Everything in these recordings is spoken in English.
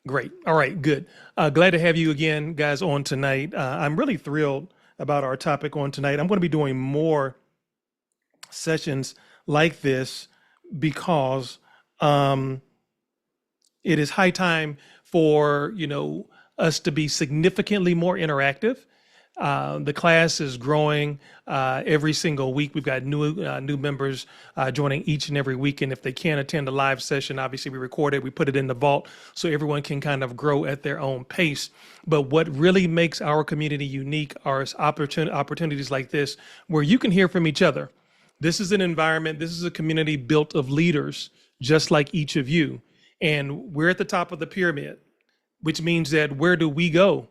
Great. All right, good. Glad to have you again, guys, on tonight. I'm really thrilled about our topic on tonight. I'm going to be doing more sessions like this because um, it is high time for us to be significantly more interactive. The class is growing every single week. We've got new members joining each and every week, and if they can't attend a live session, obviously we record it, we put it in the vault, so everyone can kind of grow at their own pace. But what really makes our community unique are opportunities like this, where you can hear from each other. This is an environment, this is a community built of leaders, just like each of you. And we're at the top of the pyramid, which means that where do we go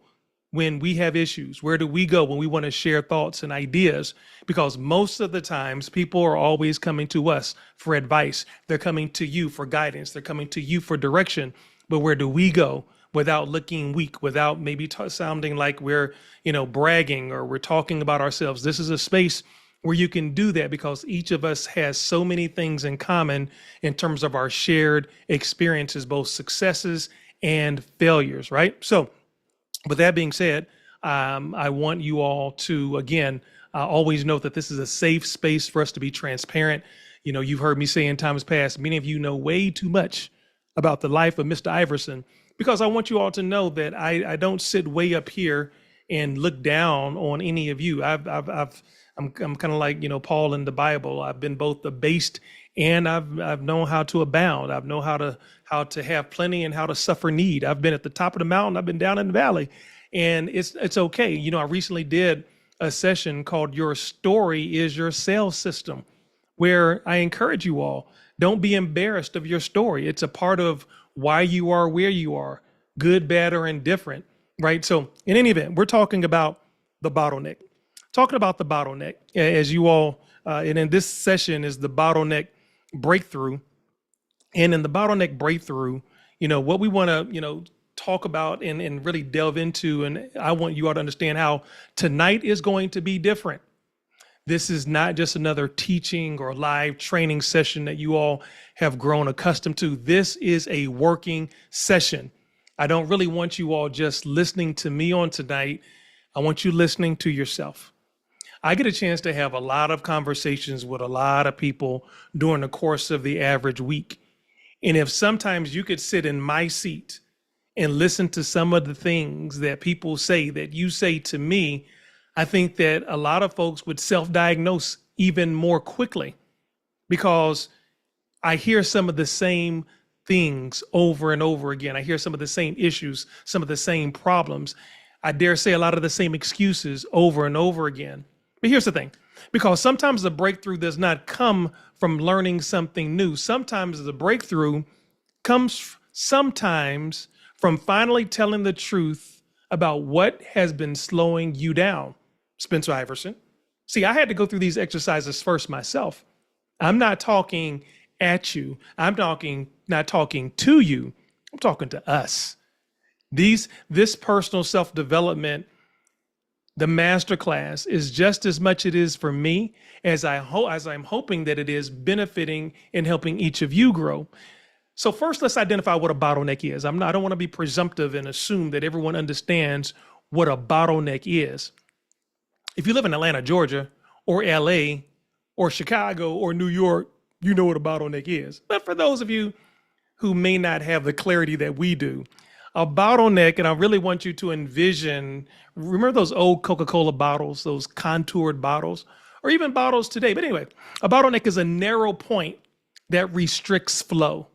when we have issues? Where do we go when we want to share thoughts and ideas? Because most of the times people are always coming to us for advice. They're coming to you for guidance. They're coming to you for direction. But where do we go without looking weak, without maybe sounding like we're, bragging or we're talking about ourselves? This is a space where you can do that because each of us has so many things in common in terms of our shared experiences, both successes and failures, right? So with that being said, I want you all to, again, always note that this is a safe space for us to be transparent. You've heard me say in times past, many of you know way too much about the life of Mr. Iverson, because I want you all to know that I don't sit way up here and look down on any of you. I'm kind of like, Paul in the Bible. I've been both abased and I've known how to abound. I've known how to have plenty and how to suffer need. I've been at the top of the mountain. I've been down in the valley, and it's okay. I recently did a session called "Your Story is Your Sales System," where I encourage you all, don't be embarrassed of your story. It's a part of why you are where you are, good, bad, or indifferent, right? So in any event, we're talking about the bottleneck. Talking about the bottleneck, as you all, and in this session is the bottleneck breakthrough. And in the bottleneck breakthrough, what we want to, talk about and really delve into, and I want you all to understand how tonight is going to be different. This is not just another teaching or live training session that you all have grown accustomed to. This is a working session. I don't really want you all just listening to me on tonight. I want you listening to yourself. I get a chance to have a lot of conversations with a lot of people during the course of the average week. And if sometimes you could sit in my seat and listen to some of the things that people say, that you say to me, I think that a lot of folks would self-diagnose even more quickly, because I hear some of the same things over and over again. I hear some of the same issues, some of the same problems. I dare say a lot of the same excuses over and over again. But here's the thing, because sometimes the breakthrough does not come from learning something new. Sometimes the breakthrough comes sometimes from finally telling the truth about what has been slowing you down. Spencer Iverson. See, I had to go through these exercises first myself. I'm not talking at you. I'm not talking to you. I'm talking to us. This personal self-development, the masterclass, is just as much it is for me as I'm hoping that it is benefiting and helping each of you grow. So first, let's identify what a bottleneck is. I don't want to be presumptive and assume that everyone understands what a bottleneck is. If you live in Atlanta, Georgia, or LA, or Chicago, or New York, you know what a bottleneck is. But for those of you who may not have the clarity that we do, a bottleneck, and I really want you to envision, remember those old Coca-Cola bottles, those contoured bottles, or even bottles today. But anyway, a bottleneck is a narrow point that restricts flow.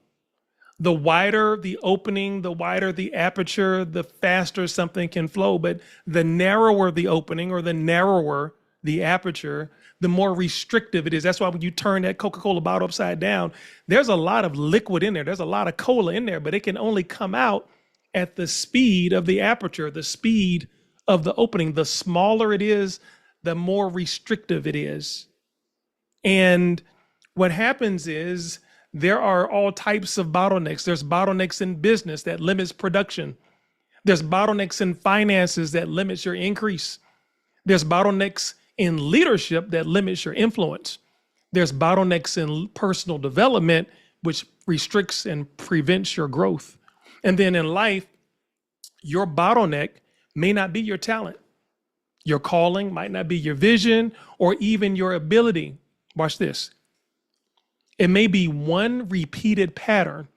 The wider the opening, the wider the aperture, the faster something can flow. But the narrower the opening or the narrower the aperture, the more restrictive it is. That's why when you turn that Coca-Cola bottle upside down, there's a lot of liquid in there. There's a lot of cola in there, but it can only come out at the speed of the aperture, the speed of the opening. The smaller it is, the more restrictive it is. And what happens is there are all types of bottlenecks. There's bottlenecks in business that limits production. There's bottlenecks in finances that limits your increase. There's bottlenecks in leadership that limits your influence. There's bottlenecks in personal development, which restricts and prevents your growth. And then in life, your bottleneck may not be your talent. Your calling might not be your vision or even your ability. Watch this. It may be one repeated pattern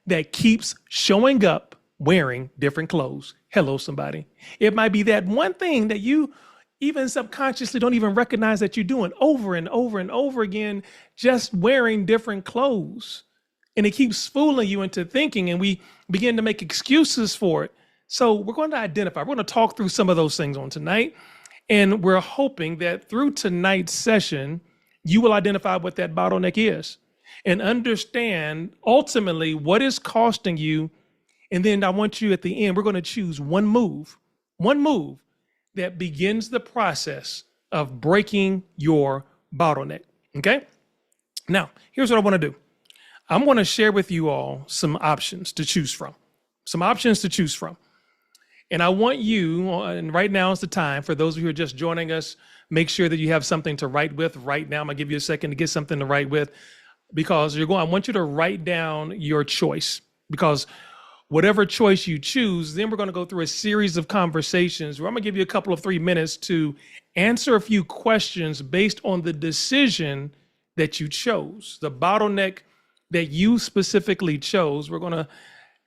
that keeps showing up wearing different clothes. Hello, somebody. It might be that one thing that you even subconsciously don't even recognize that you're doing over and over and over again, just wearing different clothes. And it keeps fooling you into thinking, and we begin to make excuses for it. So we're going to identify, we're going to talk through some of those things on tonight. And we're hoping that through tonight's session, you will identify what that bottleneck is and understand ultimately what is costing you. And then I want you at the end, we're going to choose one move that begins the process of breaking your bottleneck. Okay. Now, here's what I want to do. I'm going to share with you all some options to choose from. And I want you, and right now is the time, for those of you who are just joining us, make sure that you have something to write with right now. I'm going to give you a second to get something to write with, because I want you to write down your choice, because whatever choice you choose, then we're going to go through a series of conversations where I'm going to give you a couple of 3 minutes to answer a few questions based on the decision that you chose, the bottleneck that you specifically chose. We're going to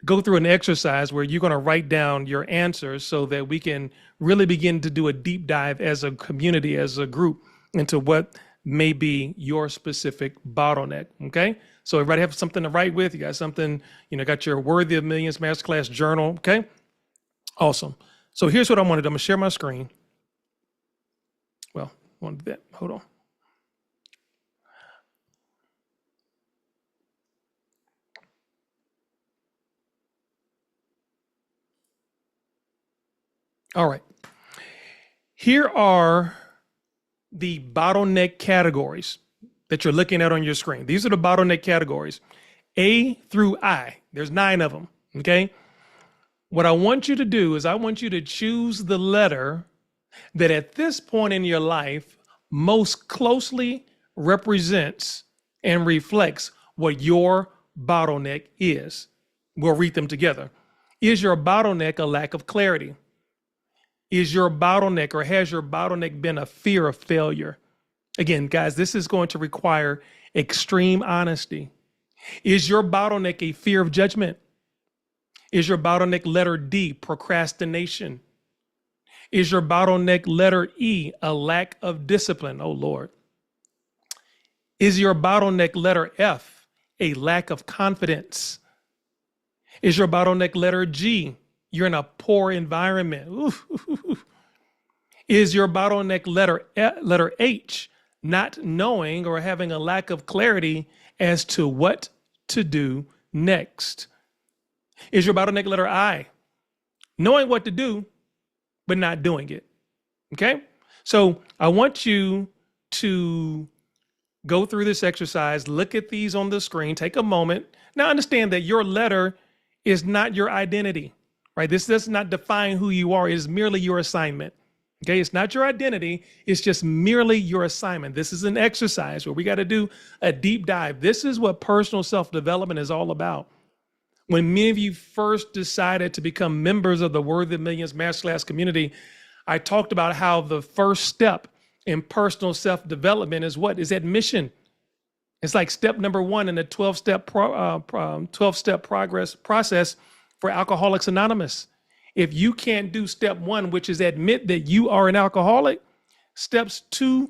go through an exercise where you're going to write down your answers so that we can really begin to do a deep dive as a community, as a group, into what may be your specific bottleneck. Okay. So everybody have something to write with. You got something, got your Worthy of Millions Masterclass journal. Okay. Awesome. So here's what I want to do. I'm going to share my screen. Well, I want to do that. Hold on. All right. Here are the bottleneck categories that you're looking at on your screen. These are the bottleneck categories, A through I. There's 9 of them. Okay. What I want you to do is I want you to choose the letter that at this point in your life most closely represents and reflects what your bottleneck is. We'll read them together. Is your bottleneck a lack of clarity? Is your bottleneck, or has your bottleneck been a fear of failure? Again, guys, this is going to require extreme honesty. Is your bottleneck a fear of judgment? Is your bottleneck letter D, procrastination? Is your bottleneck letter E, a lack of discipline? Oh, Lord. Is your bottleneck letter F, a lack of confidence? Is your bottleneck letter G, you're in a poor environment? Oof. Is your bottleneck letter H, not knowing or having a lack of clarity as to what to do next? Is your bottleneck letter I, knowing what to do, but not doing it? Okay. So I want you to go through this exercise, look at these on the screen, take a moment. Now understand that your letter is not your identity. Right? This does not define who you are. It is merely your assignment. Okay. It's not your identity. It's just merely your assignment. This is an exercise where we got to do a deep dive. This is what personal self-development is all about. When many of you first decided to become members of the Worthy of Millions Masterclass community, I talked about how the first step in personal self-development is what? Is admission. It's like step number 1 in the 12-step progress process for Alcoholics Anonymous. If you can't do step 1, which is admit that you are an alcoholic, steps 2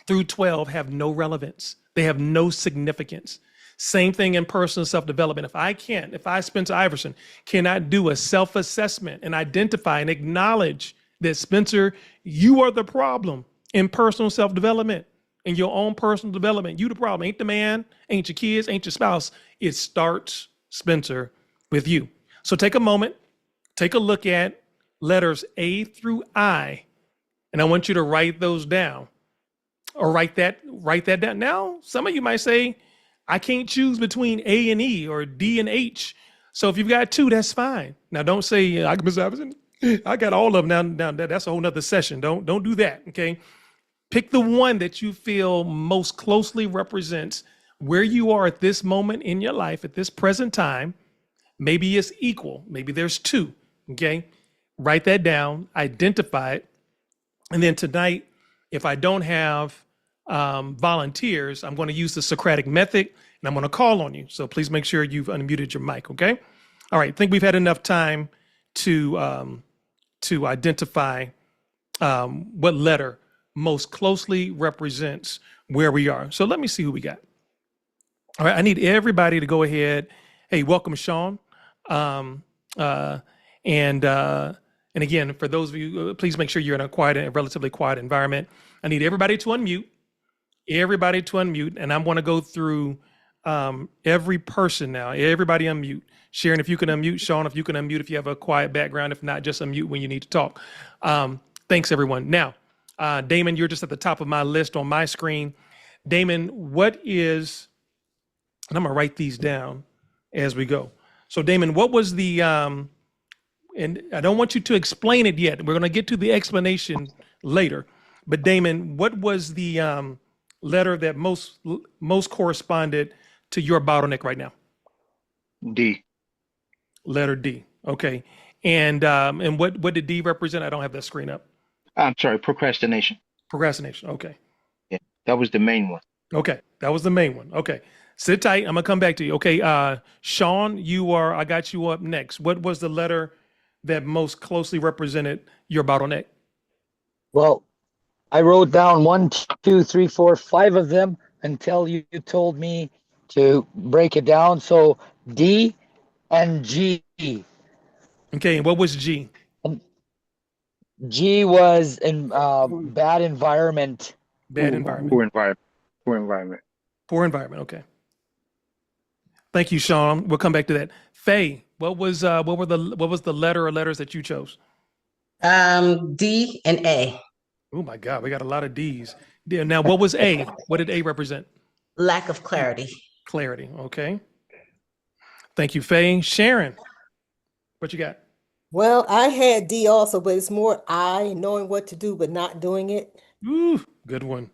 through 12 have no relevance. They have no significance. Same thing in personal self-development. If I, Spencer Iverson, cannot do a self-assessment and identify and acknowledge that, Spencer, you are the problem in personal self-development, in your own personal development. You the problem. Ain't the man, ain't your kids, ain't your spouse. It starts, Spencer, with you. So take a moment, take a look at letters A through I, and I want you to write those down, or write that down. Now, some of you might say, I can't choose between A and E or D and H. So if you've got 2, that's fine. Now, don't say, I got all of them. Now that's a whole nother session. Don't do that. Okay. Pick the one that you feel most closely represents where you are at this moment in your life, at this present time. Maybe it's equal. Maybe there's two. Okay. Write that down, identify it. And then tonight, if I don't have volunteers, I'm going to use the Socratic method and I'm going to call on you. So please make sure you've unmuted your mic. Okay. All right. I think we've had enough time to identify what letter most closely represents where we are. So let me see who we got. All right, I need everybody to go ahead. Hey, welcome, Sean. Um, uh, and again, for those of you, please make sure you're in a quiet, a relatively quiet environment. I need everybody to unmute. Everybody to unmute, and I'm going to go through every person now. Everybody unmute. Sharon, if you can unmute. Sean, if you can unmute. If you have a quiet background, if not, just unmute when you need to talk. Thanks, everyone. Now, Damon, you're just at the top of my list on my screen. Damon, what is? And I'm gonna write these down as we go. So, Damon, what was the? And I don't want you to explain it yet. We're gonna get to the explanation later. But Damon, what was the letter that most corresponded to your bottleneck right now? D. Letter D. Okay. And what did D represent? I don't have that screen up. I'm sorry, procrastination. Procrastination. Okay. Yeah, that was the main one. Okay. That was the main one. Okay. Sit tight. I'm gonna come back to you. Okay. Sean, I got you up next. What was the letter that most closely represented your bottleneck? Well, I wrote down 1, 2, 3, 4, 5 of them until you told me to break it down. So D and G. Okay. And what was G? G was in bad environment. Bad environment. Poor environment. Poor environment. Poor environment. Okay. Thank you, Sean. We'll come back to that. Faye, what was the letter or letters that you chose? D and A. Oh my God, we got a lot of D's. Yeah, now, what was A? What did A represent? Lack of clarity. Clarity. Okay. Thank you, Faye. Sharon, what you got? Well, I had D also, but it's more I, knowing what to do, but not doing it. Ooh, good one.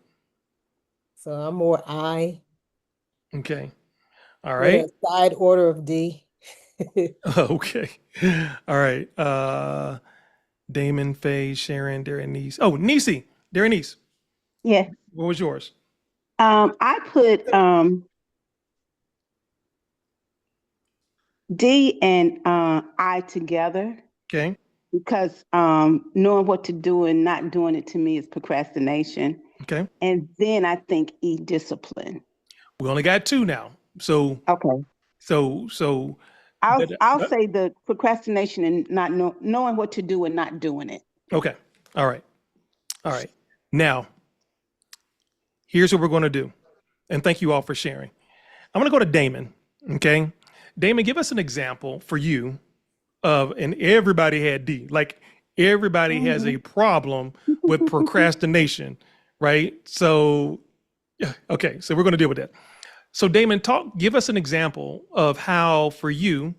So I'm more I. Okay. All with right. a side order of D. Okay. All right. Damon, Faye, Sharon, Darren, Oh, Nisi. Darren. Yeah. What was yours? I put D and I together Okay. because knowing what to do and not doing it to me is procrastination. Okay. And then I think E, discipline. We only got two now. So Okay. so I'll say the procrastination and not knowing what to do and not doing it. okay. All right. All right. Now, here's what we're going to do. And thank you all for sharing. I'm going to go to Damon. Okay. Damon, give us an example for you and everybody had D. Like everybody has a problem with procrastination, right? So, yeah. Okay. So we're going to deal with that. So Damon, give us an example of how for you,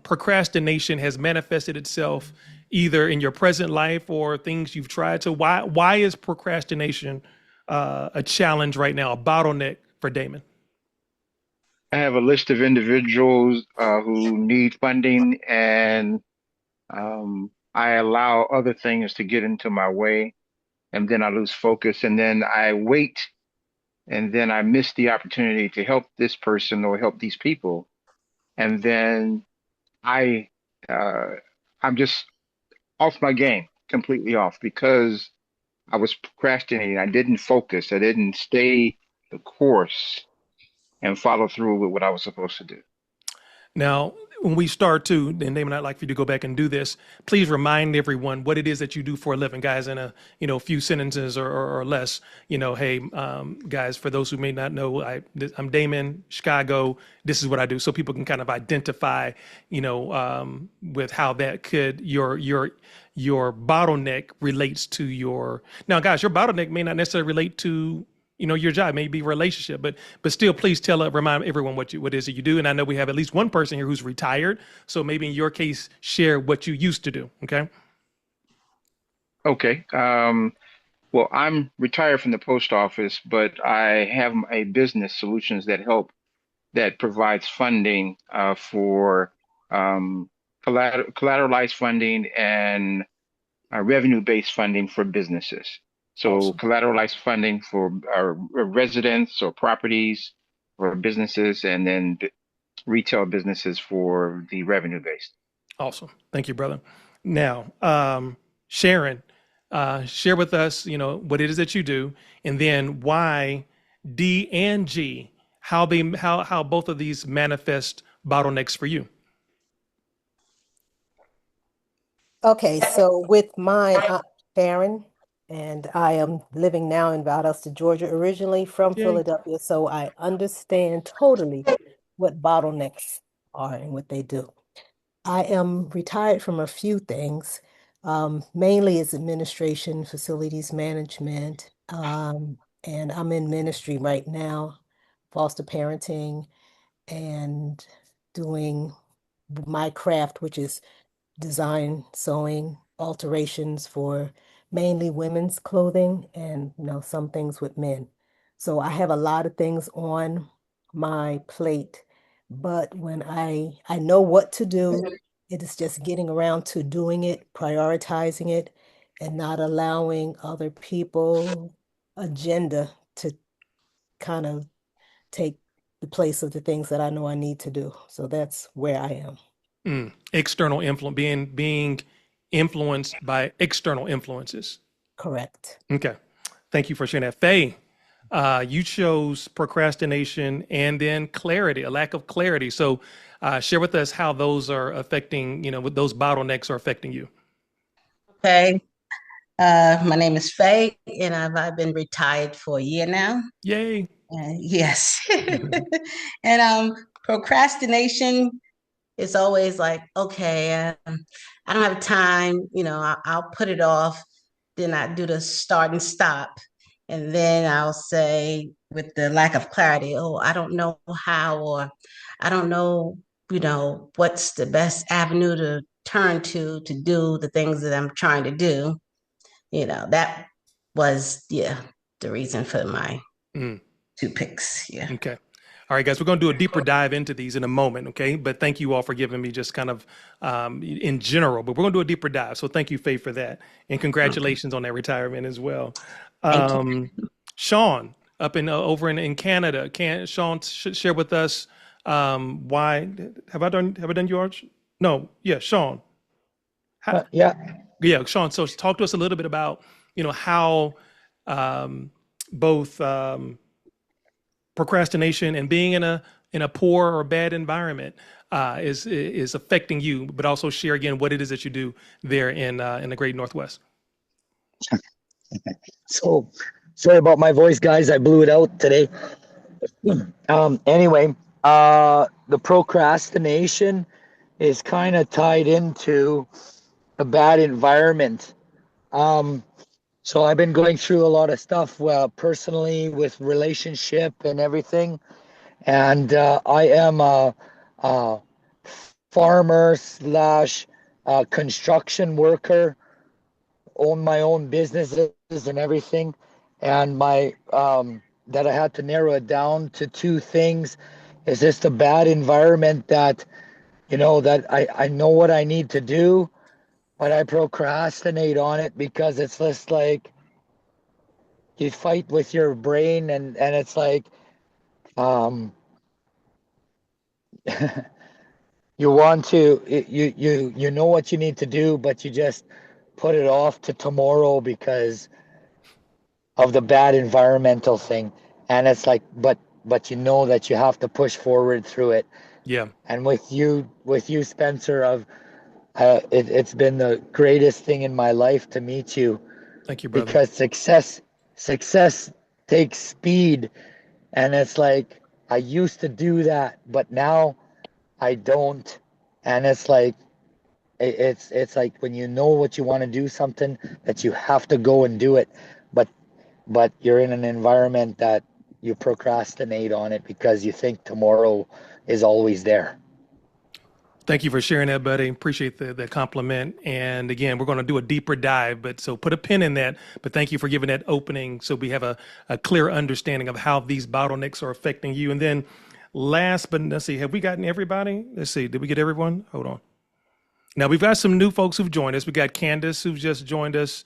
procrastination has manifested itself either in your present life or things you've tried. So why is procrastination a challenge right now, a bottleneck for Damon? I have a list of individuals who need funding, and I allow other things to get into my way, and then I lose focus, and then I wait, and then I miss the opportunity to help this person or help these people, and then I I'm just off my game, completely off because I was procrastinating. I didn't focus. I didn't stay the course and follow through with what I was supposed to do. Now, when we start to, and Damon, I'd like for you to go back and do this. Please remind everyone what it is that you do for a living, guys, in a few sentences or less. Hey, guys, for those who may not know, I'm Damon, Chicago. This is what I do, so people can kind of identify, with how that could your bottleneck relates to your. Now, guys, your bottleneck may not necessarily relate to your job, may be relationship, but still, please remind everyone what it is that you do. And I know we have at least one person here who's retired, so maybe in your case, share what you used to do. Okay. Okay. Well, I'm retired from the post office, but I have a business, Solutions That Help, that provides funding for collateralized funding and revenue-based funding for businesses. So Awesome. collateralized funding for residents or properties for businesses, and then retail businesses for the revenue-based. Awesome. Thank you, brother. Now, Sharon, share with us, what it is that you do, and then why D and G, how both of these manifest bottlenecks for you. Okay, so with mine, Sharon, and I am living now in Valdosta, Georgia, originally from Yay. Philadelphia, so I understand totally what bottlenecks are and what they do. I am retired from a few things, mainly as administration, facilities management, and I'm in ministry right now, foster parenting, and doing my craft, which is design, sewing, alterations for mainly women's clothing and some things with men. So I have a lot of things on my plate, but when I know what to do, it is just getting around to doing it, prioritizing it, and not allowing other people agenda to kind of take the place of the things that I know I need to do. So that's where I am. External influence, being influenced by external influences. Correct. Okay. Thank you for sharing that. Faye, you chose procrastination and then clarity, a lack of clarity. So share with us how those are affecting, what those bottlenecks are affecting you. Okay. My name is Faye, and I've been retired for a year now. Yay. Yes. And procrastination is always like, okay, I don't have time, I'll put it off. Then I do the start and stop. And then I'll say, with the lack of clarity, oh, I don't know how, or I don't know, what's the best avenue to turn to do the things that I'm trying to do. That was, yeah, the reason for my Mm, two picks. Yeah. okay. All right, guys, we're going to do a deeper dive into these in a moment, okay? But thank you all for giving me just kind of in general, but we're going to do a deeper dive. So thank you, Faye, for that. And congratulations on that retirement as well. Thank you. Sean, up in over in Canada, can Sean share with us why have I done yours? No, yeah, Sean. Yeah. Yeah, Sean. So talk to us a little bit about, how both procrastination and being in a poor or bad environment is affecting you, but also share again what it is that you do there in the Great Northwest. So sorry about my voice, guys. I blew it out today. Anyway, the procrastination is kind of tied into a bad environment. So I've been going through a lot of stuff, personally with relationship and everything. And I am a farmer slash construction worker, own my own businesses and everything. And my that I had to narrow it down to two things. Is just a bad environment that that I know what I need to do, but I procrastinate on it because it's just like you fight with your brain, and it's like um you want to you know what you need to do, but you just put it off to tomorrow because of the bad environmental thing. And it's like, but you know that you have to push forward through it. Yeah. And with you Spencer, it's been the greatest thing in my life to meet you, Thank you, brother. because success takes speed. And it's like I used to do that, but now I don't. And it's like it's like when you know what you want to do something, that you have to go and do it, but you're in an environment that you procrastinate on it because you think tomorrow is always there. Thank you for sharing that, buddy. Appreciate the compliment. And again, we're going to do a deeper dive, but so put a pin in that. But thank you for giving that opening so we have a clear understanding of how these bottlenecks are affecting you. And then last but let's see, have we gotten everybody? Let's see, did we get everyone? Hold on. Now we've got some new folks who've joined us. We got Candace who's just joined us.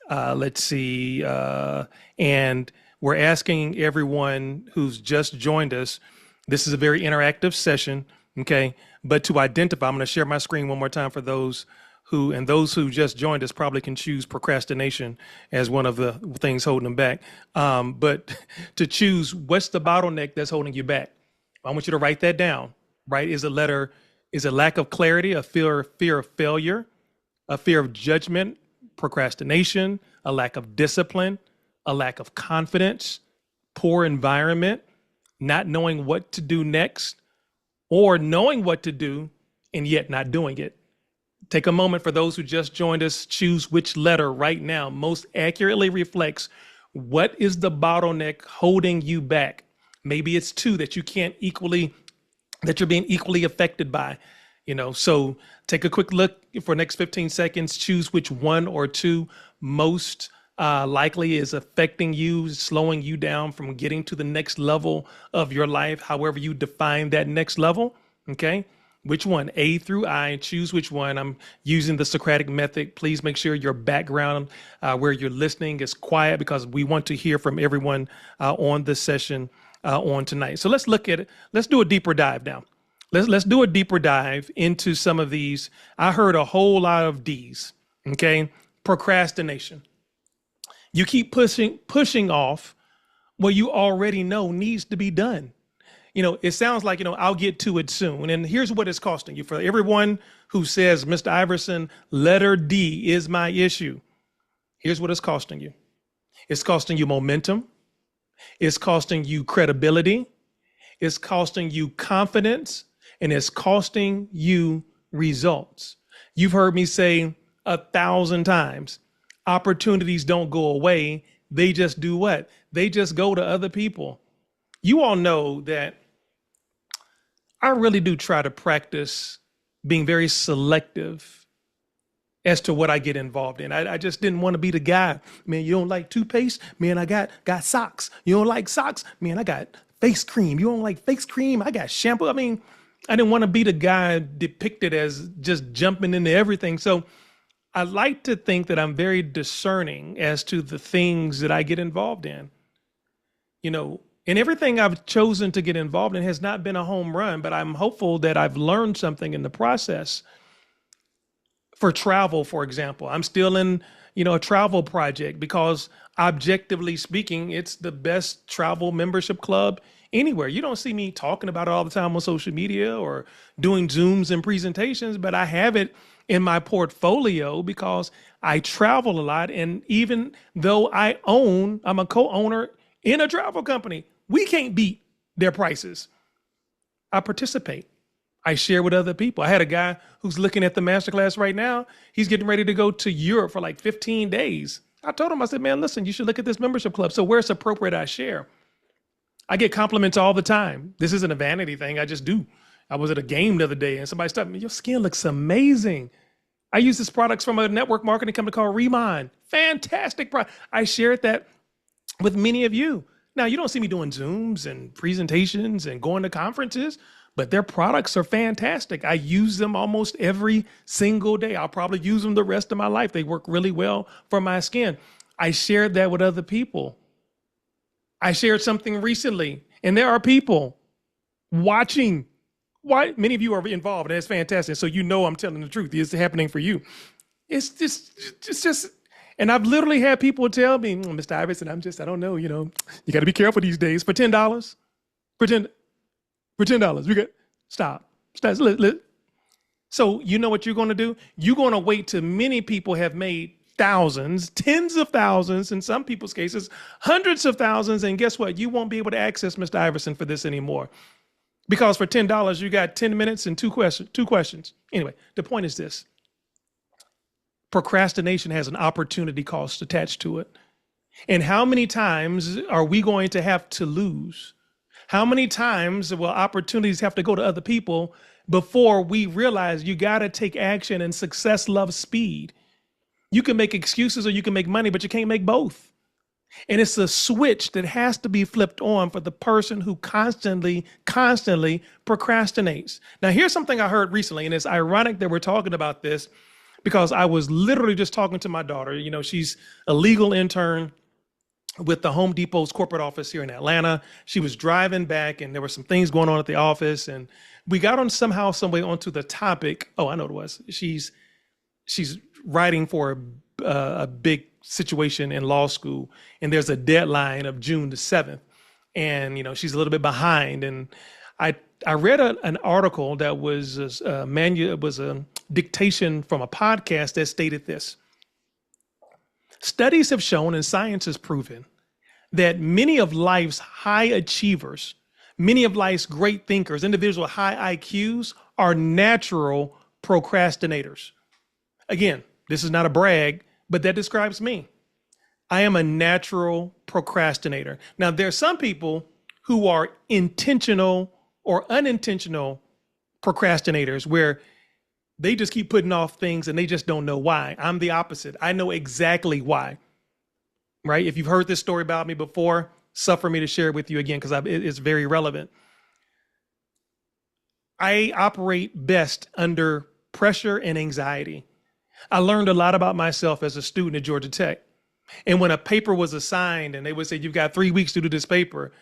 Let's see, and we're asking everyone who's just joined us. This is a very interactive session, okay? But to identify, I'm going to share my screen one more time for those who just joined us probably can choose procrastination as one of the things holding them back. But to choose what's the bottleneck that's holding you back, I want you to write that down. Right? Is it lack of clarity, a fear of failure, a fear of judgment, procrastination, a lack of discipline, a lack of confidence, poor environment, not knowing what to do next, or knowing what to do and yet not doing it? Take a moment for those who just joined us. Choose which letter right now most accurately reflects what is the bottleneck holding you back. Maybe it's two that you're being equally affected by. So take a quick look for next 15 seconds, choose which one or two most likely is affecting you, slowing you down from getting to the next level of your life, however you define that next level, okay? Which one, A through I, choose which one. I'm using the Socratic method. Please make sure your background where you're listening is quiet because we want to hear from everyone on this session on tonight. So let's look at it. Let's do a deeper dive now. Let's do a deeper dive into some of these. I heard a whole lot of D's, okay? Procrastination. You keep pushing off what you already know needs to be done. It sounds like, I'll get to it soon. And here's what it's costing you. For everyone who says, Mr. Iverson, letter D is my issue. Here's what it's costing you. It's costing you momentum. It's costing you credibility. It's costing you confidence. And it's costing you results. You've heard me say 1,000 times, opportunities don't go away. They just do what? They just go to other people. You all know that I really do try to practice being very selective as to what I get involved in. I just didn't want to be the guy, man, you don't like toothpaste? Man, I got socks. You don't like socks? Man, I got face cream. You don't like face cream? I got shampoo. I mean, I didn't want to be the guy depicted as just jumping into everything. So I like to think that I'm very discerning as to the things that I get involved in. And everything I've chosen to get involved in has not been a home run, but I'm hopeful that I've learned something in the process. For travel, for example, I'm still in, a travel project because objectively speaking, it's the best travel membership club anywhere. You don't see me talking about it all the time on social media or doing Zooms and presentations, but I have it in my portfolio because I travel a lot. And even though I'm a co-owner in a travel company, we can't beat their prices. I participate. I share with other people. I had a guy who's looking at the masterclass right now. He's getting ready to go to Europe for like 15 days. I told him, I said, man, listen, you should look at this membership club. So where it's appropriate, I share. I get compliments all the time. This isn't a vanity thing. I just do. I was at a game the other day and somebody stopped me. Your skin looks amazing. I use this product from a network marketing company called Remind. Fantastic product. I shared that with many of you. Now, you don't see me doing Zooms and presentations and going to conferences, but their products are fantastic. I use them almost every single day. I'll probably use them the rest of my life. They work really well for my skin. I shared that with other people. I shared something recently, and there are people watching. Why? Many of you are involved, and it's fantastic. So I'm telling the truth. It's happening for you. It's just, and I've literally had people tell me, Mr. Iverson, I don't know, you got to be careful these days. For $10, for $10, we got, stop. So you know what you're going to do? You're going to wait till many people have made thousands, tens of thousands, in some people's cases, hundreds of thousands. And guess what? You won't be able to access Mr. Iverson for this anymore. Because for $10, you got 10 minutes and two questions. Anyway, the point is this. Procrastination has an opportunity cost attached to it. And how many times are we going to have to lose? How many times will opportunities have to go to other people before we realize you got to take action, and success loves speed? You can make excuses or you can make money, but you can't make both. And it's a switch that has to be flipped on for the person who constantly procrastinates. Now, here's something I heard recently, and it's ironic that we're talking about this because I was literally just talking to my daughter. You know, she's a legal intern with the Home Depot's corporate office here in Atlanta. She was driving back and there were some things going on at the office, and we got on somehow, some way onto the topic. Oh, I know what it was. She's writing for a big situation in law school, and there's a deadline of June the 7th. And, you know, she's a little bit behind. And I read an article that was a dictation from a podcast that stated this. Studies have shown and science has proven that many of life's high achievers, many of life's great thinkers, individuals with high IQs are natural procrastinators. Again, this is not a brag, but that describes me. I am a natural procrastinator. Now, there are some people who are intentional or unintentional procrastinators where they just keep putting off things and they just don't know why. I'm the opposite. I know exactly why, right? If you've heard this story about me before, suffer me to share it with you again because it's very relevant. I operate best under pressure and anxiety. I learned a lot about myself as a student at Georgia Tech. And when a paper was assigned and they would say, you've got 3 weeks to do this paper,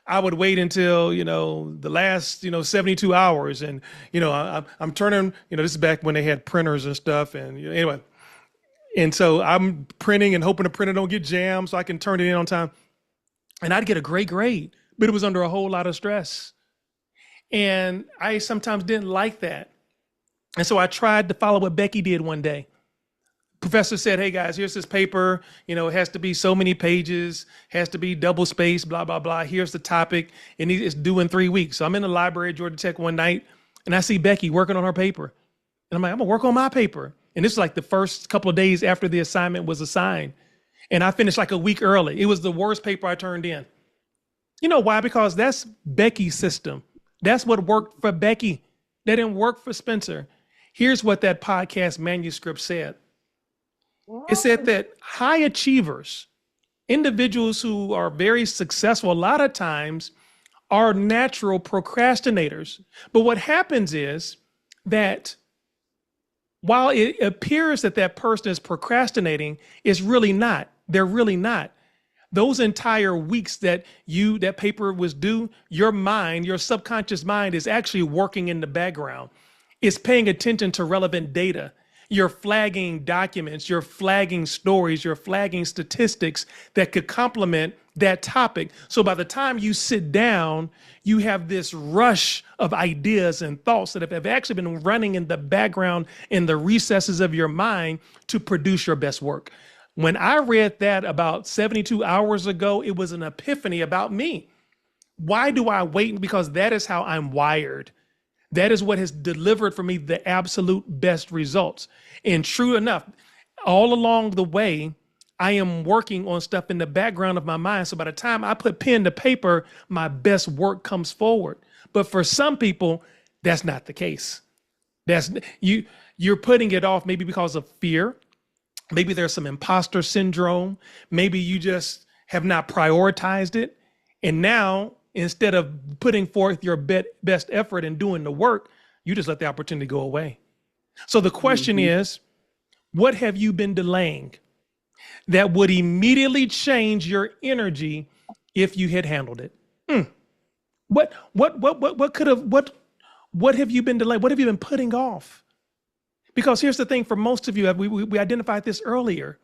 I would wait until, the last, 72 hours. And, I'm turning, this is back when they had printers and stuff. And anyway, and so I'm printing and hoping the printer don't get jammed so I can turn it in on time. And I'd get a great grade, but it was under a whole lot of stress. And I sometimes didn't like that. And so I tried to follow what Becky did one day. Professor said, hey guys, here's this paper, it has to be so many pages, has to be double spaced, blah, blah, blah. Here's the topic, and it's due in 3 weeks. So I'm in the library at Georgia Tech one night, and I see Becky working on her paper. And I'm like, I'm gonna work on my paper. And this is like the first couple of days after the assignment was assigned. And I finished like a week early. It was the worst paper I turned in. You know why? Because that's Becky's system. That's what worked for Becky. That didn't work for Spencer. Here's what that podcast manuscript said. It said that high achievers, individuals who are very successful, a lot of times are natural procrastinators. But what happens is that while it appears that that person is procrastinating, it's really not. They're really not. Those entire weeks that paper was due, your mind, your subconscious mind is actually working in the background. It's paying attention to relevant data. You're flagging documents, you're flagging stories, you're flagging statistics that could complement that topic. So by the time you sit down, you have this rush of ideas and thoughts that have actually been running in the background in the recesses of your mind to produce your best work. When I read that about 72 hours ago, it was an epiphany about me. Why do I wait? Because that is how I'm wired. That is what has delivered for me the absolute best results. And true enough, all along the way, I am working on stuff in the background of my mind. So by the time I put pen to paper, my best work comes forward. But for some people, that's not the case. You're putting it off maybe because of fear. Maybe there's some imposter syndrome. Maybe you just have not prioritized it. And now, instead of putting forth your best effort and doing the work, you just let the opportunity go away. So the question is, what have you been delaying that would immediately change your energy if you had handled it? What have you been delaying? What have you been putting off? Because here's the thing, for most of you, we identified this earlier.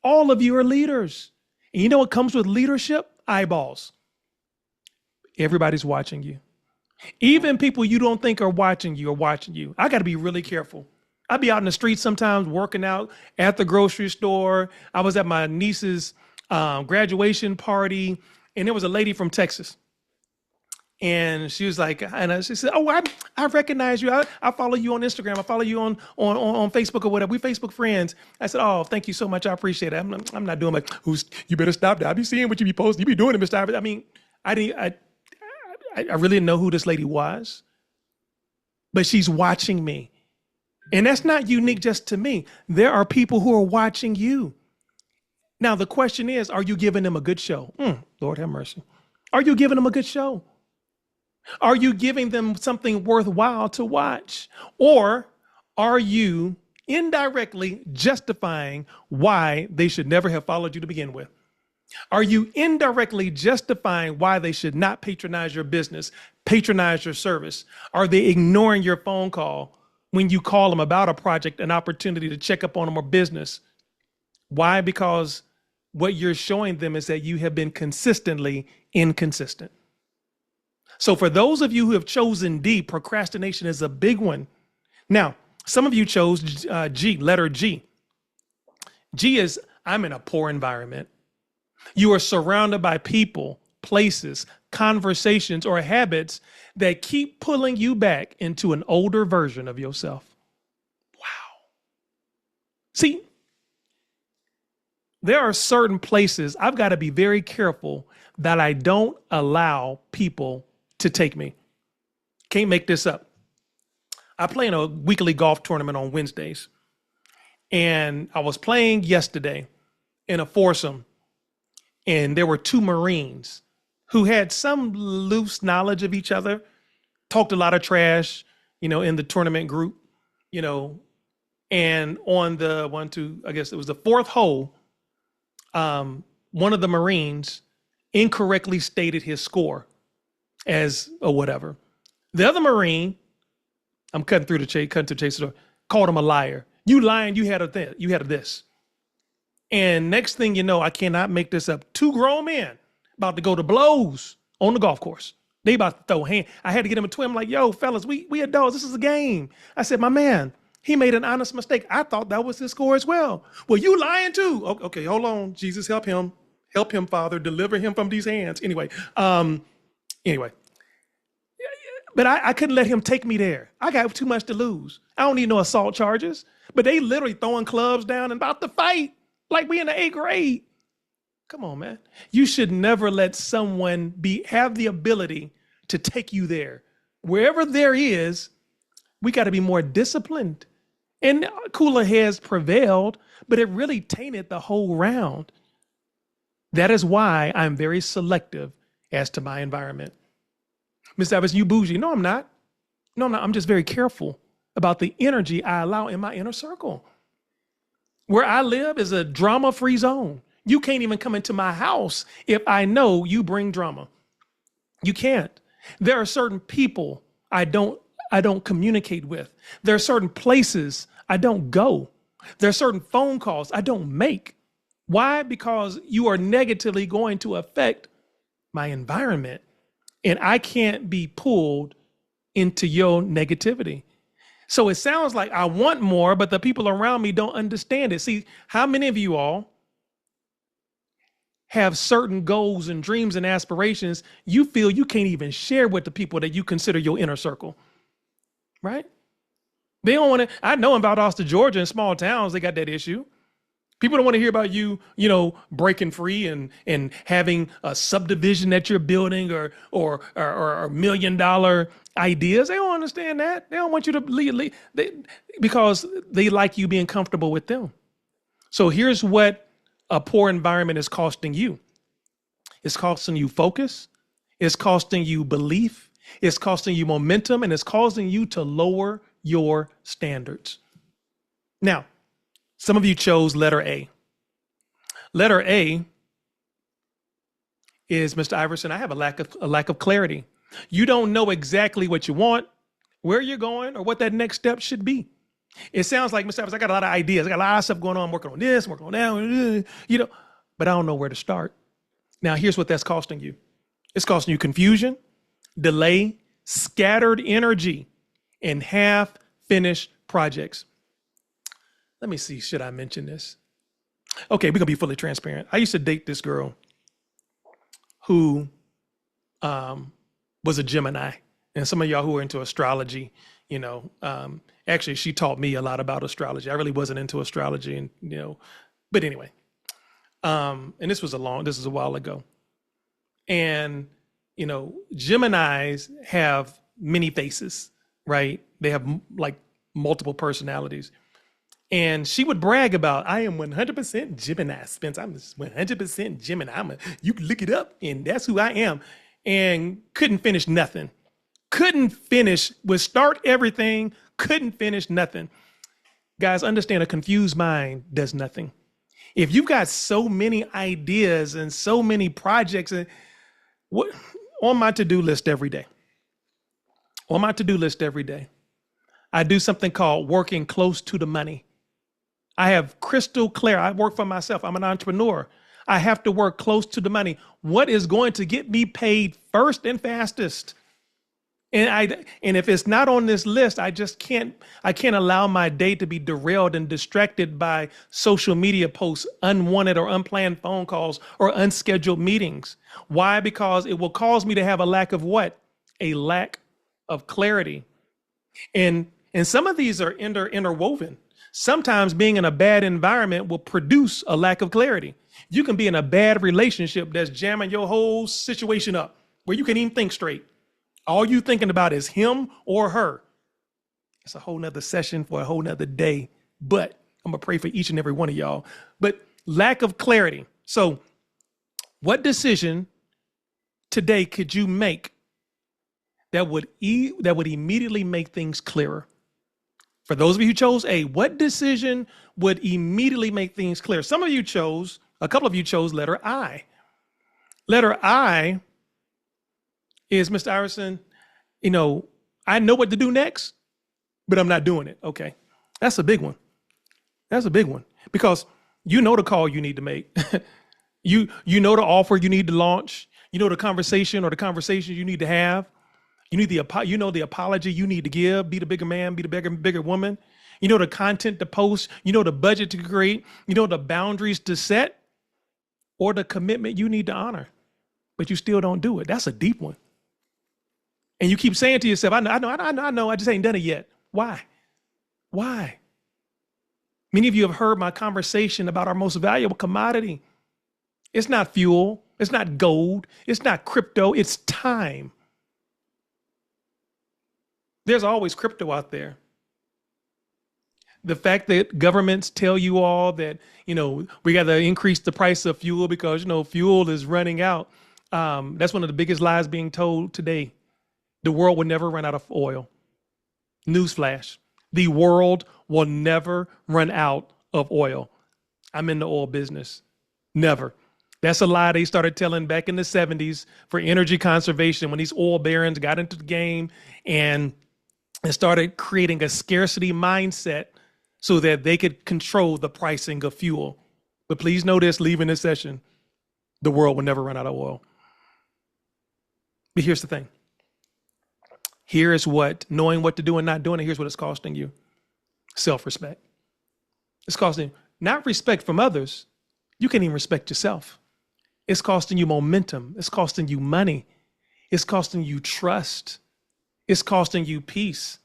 All of you are leaders. And you know what comes with leadership? Eyeballs. Everybody's watching you. Even people you don't think are watching you are watching you. I got to be really careful. I'd be out in the street sometimes working out at the grocery store. I was at my niece's graduation party, and there was a lady from Texas. And she was like, she said, oh, I recognize you. I follow you on Instagram. I follow you on Facebook or whatever. We Facebook friends. I said, oh, thank you so much. I appreciate it. I'm not doing like, you better stop that. I be seeing what you be posting. You be doing it, Mr. Iverson. I mean, I really didn't know who this lady was, but she's watching me. And that's not unique just to me. There are people who are watching you. Now, the question is, are you giving them a good show? Lord have mercy. Are you giving them a good show? Are you giving them something worthwhile to watch? Or are you indirectly justifying why they should never have followed you to begin with? Are you indirectly justifying why they should not patronize your business, patronize your service? Are they ignoring your phone call when you call them about a project, an opportunity to check up on them or business? Why? Because what you're showing them is that you have been consistently inconsistent. So for those of you who have chosen D, procrastination is a big one. Now, some of you chose G, letter G. G is, I'm in a poor environment. You are surrounded by people, places, conversations, or habits that keep pulling you back into an older version of yourself. Wow. See, there are certain places I've got to be very careful that I don't allow people to take me. Can't make this up. I play in a weekly golf tournament on Wednesdays. And I was playing yesterday in a foursome, and there were two Marines who had some loose knowledge of each other, talked a lot of trash, in the tournament group, and on the I guess it was the fourth hole, one of the Marines incorrectly stated his score as a whatever. The other Marine, I'm cutting to the chase, called him a liar. You lying, you had a this. And next thing you know, I cannot make this up. Two grown men about to go to blows on the golf course. They about to throw hand. I had to get him a twin. I'm like, yo, fellas, we adults. This is a game. I said, my man, he made an honest mistake. I thought that was his score as well. Well, you lying too. Okay, hold on. Jesus, help him. Help him, Father. Deliver him from these hands. Anyway. But I couldn't let him take me there. I got too much to lose. I don't need no assault charges. But they literally throwing clubs down and about to fight like we in the 8th grade. Come on, man. You should never let someone have the ability to take you there. Wherever there is, we got to be more disciplined. And cooler heads prevailed, but it really tainted the whole round. That is why I'm very selective as to my environment. Mr. Evans, you bougie. No, I'm not. No, I'm not. I'm just very careful about the energy I allow in my inner circle. Where I live is a drama-free zone. You can't even come into my house if I know you bring drama. You can't. There are certain people I don't communicate with. There are certain places I don't go. There are certain phone calls I don't make. Why? Because you are negatively going to affect my environment. And I can't be pulled into your negativity. So it sounds like I want more, but the people around me don't understand it. See, how many of you all have certain goals and dreams and aspirations you feel you can't even share with the people that you consider your inner circle, right? They don't want to. I know in Valdosta, Georgia, in small towns, they got that issue. People don't want to hear about you, breaking free and having a subdivision that you're building or $1 million ideas. They don't understand that. They don't want you to lead because they like you being comfortable with them. So here's what a poor environment is costing you. It's costing you focus. It's costing you belief. It's costing you momentum, and it's causing you to lower your standards. Now, some of you chose letter A. Letter A is, Mr. Iverson, I have a lack of clarity. You don't know exactly what you want, where you're going, or what that next step should be. It sounds like, Mr. Iverson, I got a lot of ideas. I got a lot of stuff going on. I'm working on this, working on that, but I don't know where to start. Now, here's what that's costing you. It's costing you confusion, delay, scattered energy, and half-finished projects. Let me see, should I mention this? Okay, we're gonna be fully transparent. I used to date this girl who was a Gemini. And some of y'all who are into astrology, actually she taught me a lot about astrology. I really wasn't into astrology but anyway. And this was a while ago. And, Geminis have many faces, right? They have like multiple personalities. And she would brag about, I am 100% Gemini, Spence. I'm 100% Gemini. You can look it up, and that's who I am. And couldn't finish nothing. Couldn't finish, would start everything, couldn't finish nothing. Guys, understand, a confused mind does nothing. If you've got so many ideas and so many projects, and what on my to-do list every day, I do something called working close to the money. I have crystal clear. I work for myself. I'm an entrepreneur. I have to work close to the money. What is going to get me paid first and fastest? And if it's not on this list, I can't allow my day to be derailed and distracted by social media posts, unwanted or unplanned phone calls, or unscheduled meetings. Why? Because it will cause me to have a lack of what? A lack of clarity. And some of these are interwoven. Sometimes being in a bad environment will produce a lack of clarity. You can be in a bad relationship that's jamming your whole situation up, where you can't even think straight. All you thinking about is him or her. It's a whole nother session for a whole nother day, but I'm gonna pray for each and every one of y'all. But lack of clarity. So what decision today could you make that would immediately make things clearer? For those of you who chose A, what decision would immediately make things clear? A couple of you chose letter I. Letter I is, Mr. Iverson, I know what to do next, but I'm not doing it. Okay. That's a big one. Because you know the call you need to make. you know the offer you need to launch. You know the conversation or the conversations you need to have. You need the apology you need to give. Be the bigger man, be the bigger woman. You know the content to post. You know the budget to create. You know the boundaries to set, or the commitment you need to honor, but you still don't do it. That's a deep one. And you keep saying to yourself, I know, I just ain't done it yet. Why? Many of you have heard my conversation about our most valuable commodity. It's not fuel. It's not gold. It's not crypto. It's time. There's always crypto out there. The fact that governments tell you all that, we got to increase the price of fuel because, fuel is running out. That's one of the biggest lies being told today. The world will never run out of oil. Newsflash. The world will never run out of oil. I'm in the oil business. Never. That's a lie they started telling back in the 70s for energy conservation when these oil barons got into the game and started creating a scarcity mindset so that they could control the pricing of fuel. But please know this, leaving this session, the world will never run out of oil. But here's the thing. Here is what knowing what to do and not doing it, here's what it's costing you. Self-respect. It's costing you not respect from others. You can't even respect yourself. It's costing you momentum. It's costing you money. It's costing you trust. It's costing you peace.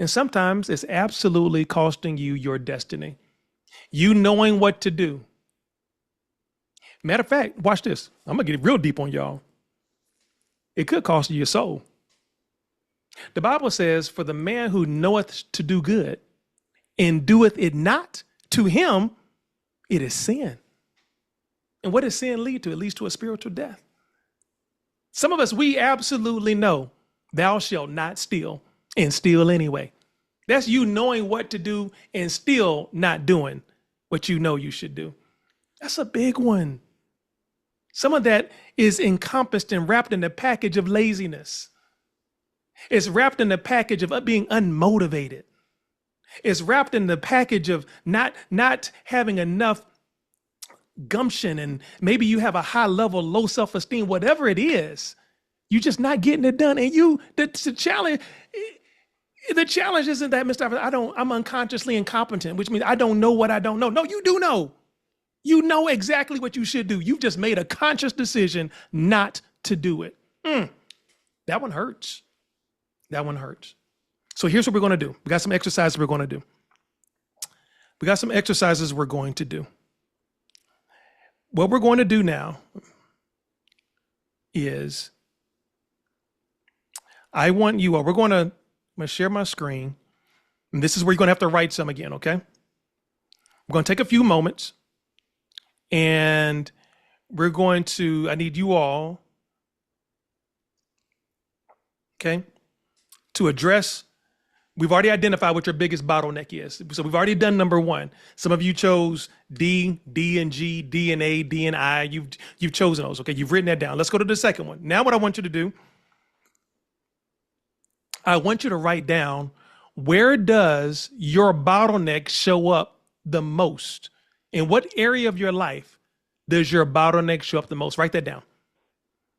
And sometimes it's absolutely costing you your destiny. You knowing what to do. Matter of fact, watch this. I'm going to get real deep on y'all. It could cost you your soul. The Bible says, for the man who knoweth to do good and doeth it not, to him it is sin. And what does sin lead to? It leads to a spiritual death. Some of us, we absolutely know thou shalt not steal and steal anyway. That's you knowing what to do and still not doing what you know you should do. That's a big one. Some of that is encompassed and wrapped in the package of laziness. It's wrapped in the package of being unmotivated. It's wrapped in the package of not having enough gumption, and maybe you have a high level, low self-esteem, whatever it is, you're just not getting it done. And the challenge isn't that, Mr. I'm unconsciously incompetent, which means I don't know what I don't know. No, you do know. You know exactly what you should do. You've just made a conscious decision not to do it. That one hurts. So here's what we're going to do. We got some exercises we're going to do. What we're going to do now is I want you all, I'm going to share my screen. And this is where you're going to have to write some again, okay? We're going to take a few moments and I need you all, okay, to address. We've already identified what your biggest bottleneck is. So we've already done number one. Some of you chose D, D and G, D and A, D and I. You've chosen those. Okay, you've written that down. Let's go to the second one. Now what I want you to do, I want you to write down, where does your bottleneck show up the most? In what area of your life does your bottleneck show up the most? Write that down.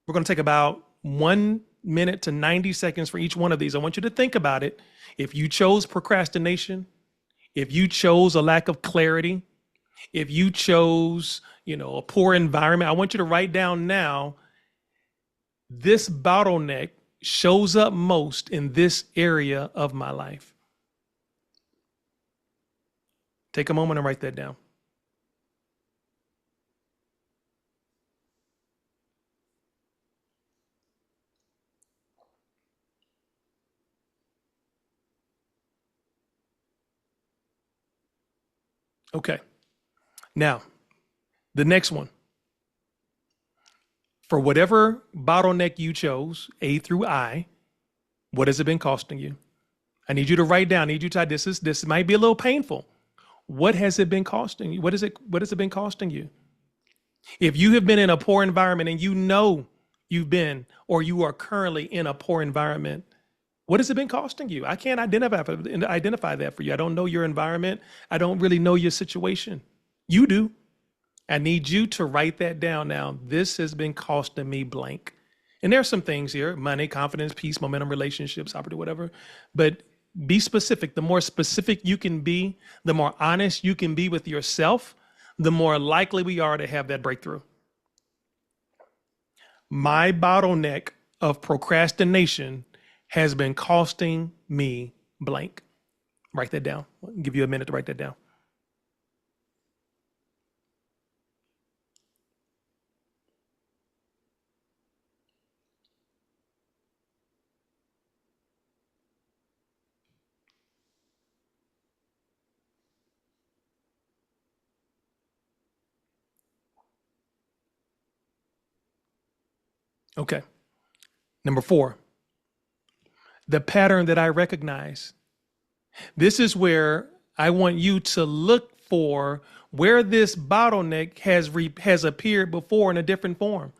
We're going to take about 1 minute to 90 seconds for each one of these. I want you to think about it. If you chose procrastination, if you chose a lack of clarity, if you chose, a poor environment, I want you to write down now, this bottleneck shows up most in this area of my life. Take a moment and write that down. Okay. Now, the next one. For whatever bottleneck you chose, A through I, what has it been costing you? I need you to write down, this might be a little painful. What has it been costing you? What has it been costing you? If you have been in a poor environment and you've been, or you are currently in a poor environment, what has it been costing you? I can't identify that for you. I don't know your environment. I don't really know your situation. You do. I need you to write that down now. This has been costing me blank. And there are some things here: money, confidence, peace, momentum, relationships, opportunity, whatever. But be specific. The more specific you can be, the more honest you can be with yourself, the more likely we are to have that breakthrough. My bottleneck of procrastination has been costing me blank. Write that down. I'll give you a minute to write that down. Okay. Number 4, the pattern that I recognize. This is where I want you to look for where this bottleneck has appeared before in a different form.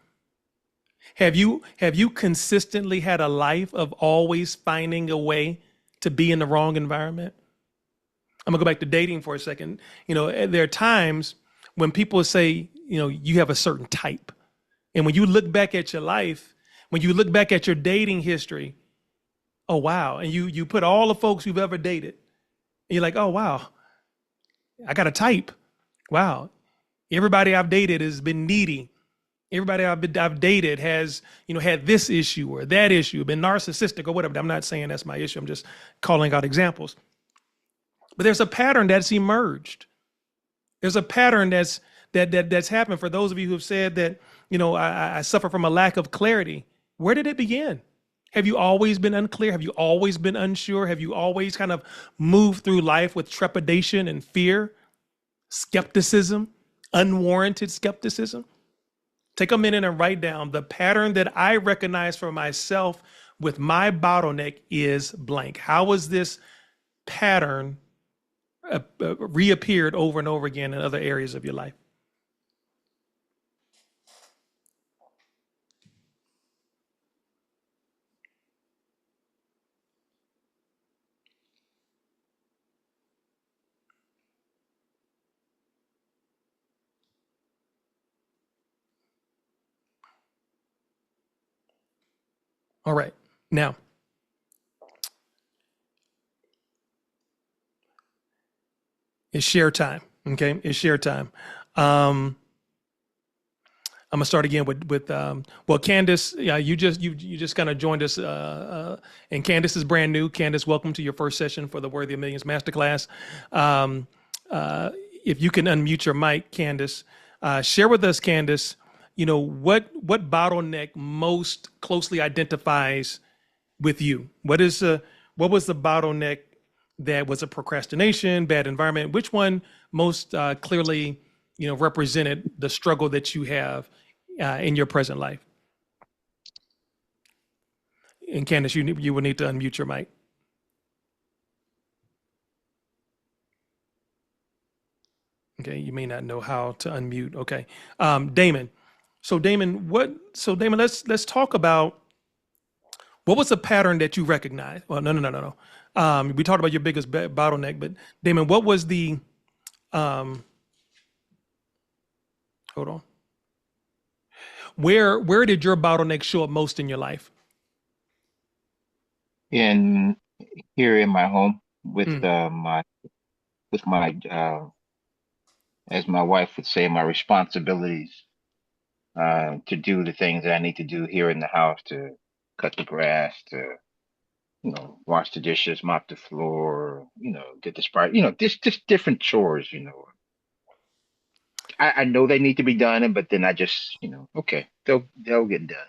Have you consistently had a life of always finding a way to be in the wrong environment? I'm gonna go back to dating for a second. There are times when people say, you have a certain type. And when you look back at your life, when you look back at your dating history, oh, wow. And you put all the folks you've ever dated, and you're like, oh, wow, I got a type. Wow. Everybody I've dated has been needy. Everybody I've dated has, had this issue or that issue, been narcissistic or whatever. I'm not saying that's my issue. I'm just calling out examples. But there's a pattern that's emerged. There's a pattern that's happened. For those of you who have said that, I suffer from a lack of clarity. Where did it begin? Have you always been unclear? Have you always been unsure? Have you always kind of moved through life with trepidation and fear, skepticism, unwarranted skepticism? Take a minute and write down, the pattern that I recognize for myself with my bottleneck is blank. How was this pattern reappeared over and over again in other areas of your life? All right. Now, it's share time. Okay, it's share time. I'm gonna start again with Candace. Yeah, you just kind of joined us, and Candace is brand new. Candace, welcome to your first session for the Worthy of Millions Masterclass. If you can unmute your mic, Candace, share with us, Candace. What bottleneck most closely identifies with you? What was the bottleneck that was a procrastination, bad environment? Which one most clearly, represented the struggle that you have in your present life? And Candace, you will need to unmute your mic. Okay, you may not know how to unmute. Okay, Damon. So Damon, let's talk about what was the pattern that you recognized. Well, no. We talked about your biggest bottleneck, but Damon, what was the? Hold on. Where did your bottleneck show up most in your life? Here in my home with Mm. my as my wife would say, my responsibilities to do the things that I need to do here in the house, to cut the grass, to wash the dishes, mop the floor, get the sprite, just different chores. I know they need to be done, but then I just, okay, they'll get done.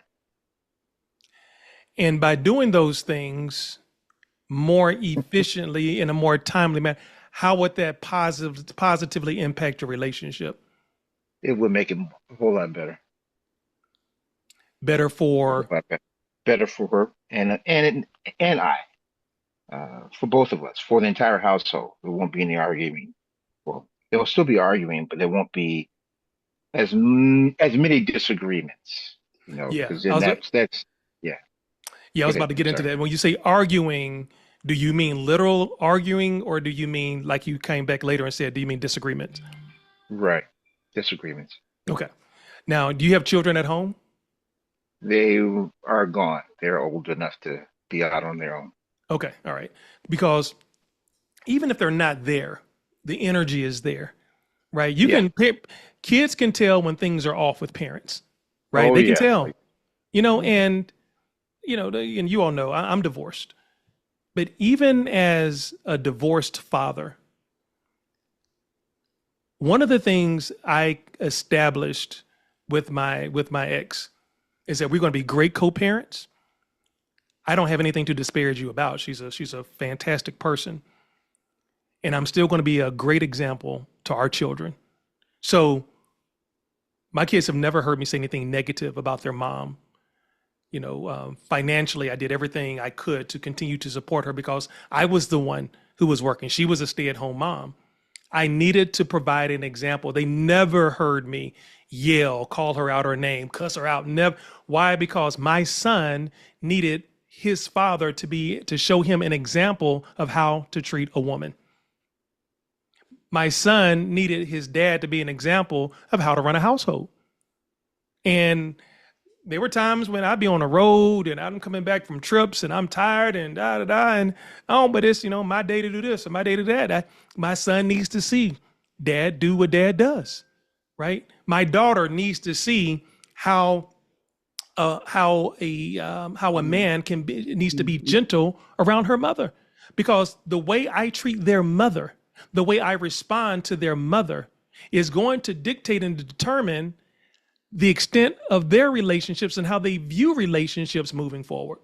And by doing those things more efficiently in a more timely manner, how would that positively impact your relationship? It would make it a whole lot better. Better A whole for, lot better for her and I, for both of us, for the entire household. There won't be any arguing. Well, there will still be arguing, but there won't be as many disagreements. yeah. Because then that's yeah. Yeah, I Go was ahead. about to get I'm into sorry. that. When you say arguing, do you mean literal arguing, or do you mean like you came back later and said, do you mean disagreement? Right. Disagreements. Okay. Now, do you have children at home? They are gone. They're old enough to be out on their own. Okay. All right. Because even if they're not there, the energy is there, right? Yeah. Kids can tell when things are off with parents, right? Oh They can yeah. tell, Mhm. and, and you all know I'm divorced. But even as a divorced father, one of the things I established with my ex is that we're going to be great co-parents. I don't have anything to disparage you about. She's a fantastic person, and I'm still going to be a great example to our children. So my kids have never heard me say anything negative about their mom. Financially, I did everything I could to continue to support her because I was the one who was working. She was a stay-at-home mom. I needed to provide an example. They never heard me yell, call her out her name, cuss her out. Never. Why? Because my son needed his father to show him an example of how to treat a woman. My son needed his dad to be an example of how to run a household. And there were times when I'd be on the road and I'm coming back from trips and I'm tired and da da da and but it's my day to do this and my day to do that. My son needs to see dad do what dad does, right? My daughter needs to see how a man needs to be gentle around her mother, because the way I treat their mother, the way I respond to their mother, is going to dictate and determine the extent of their relationships and how they view relationships moving forward.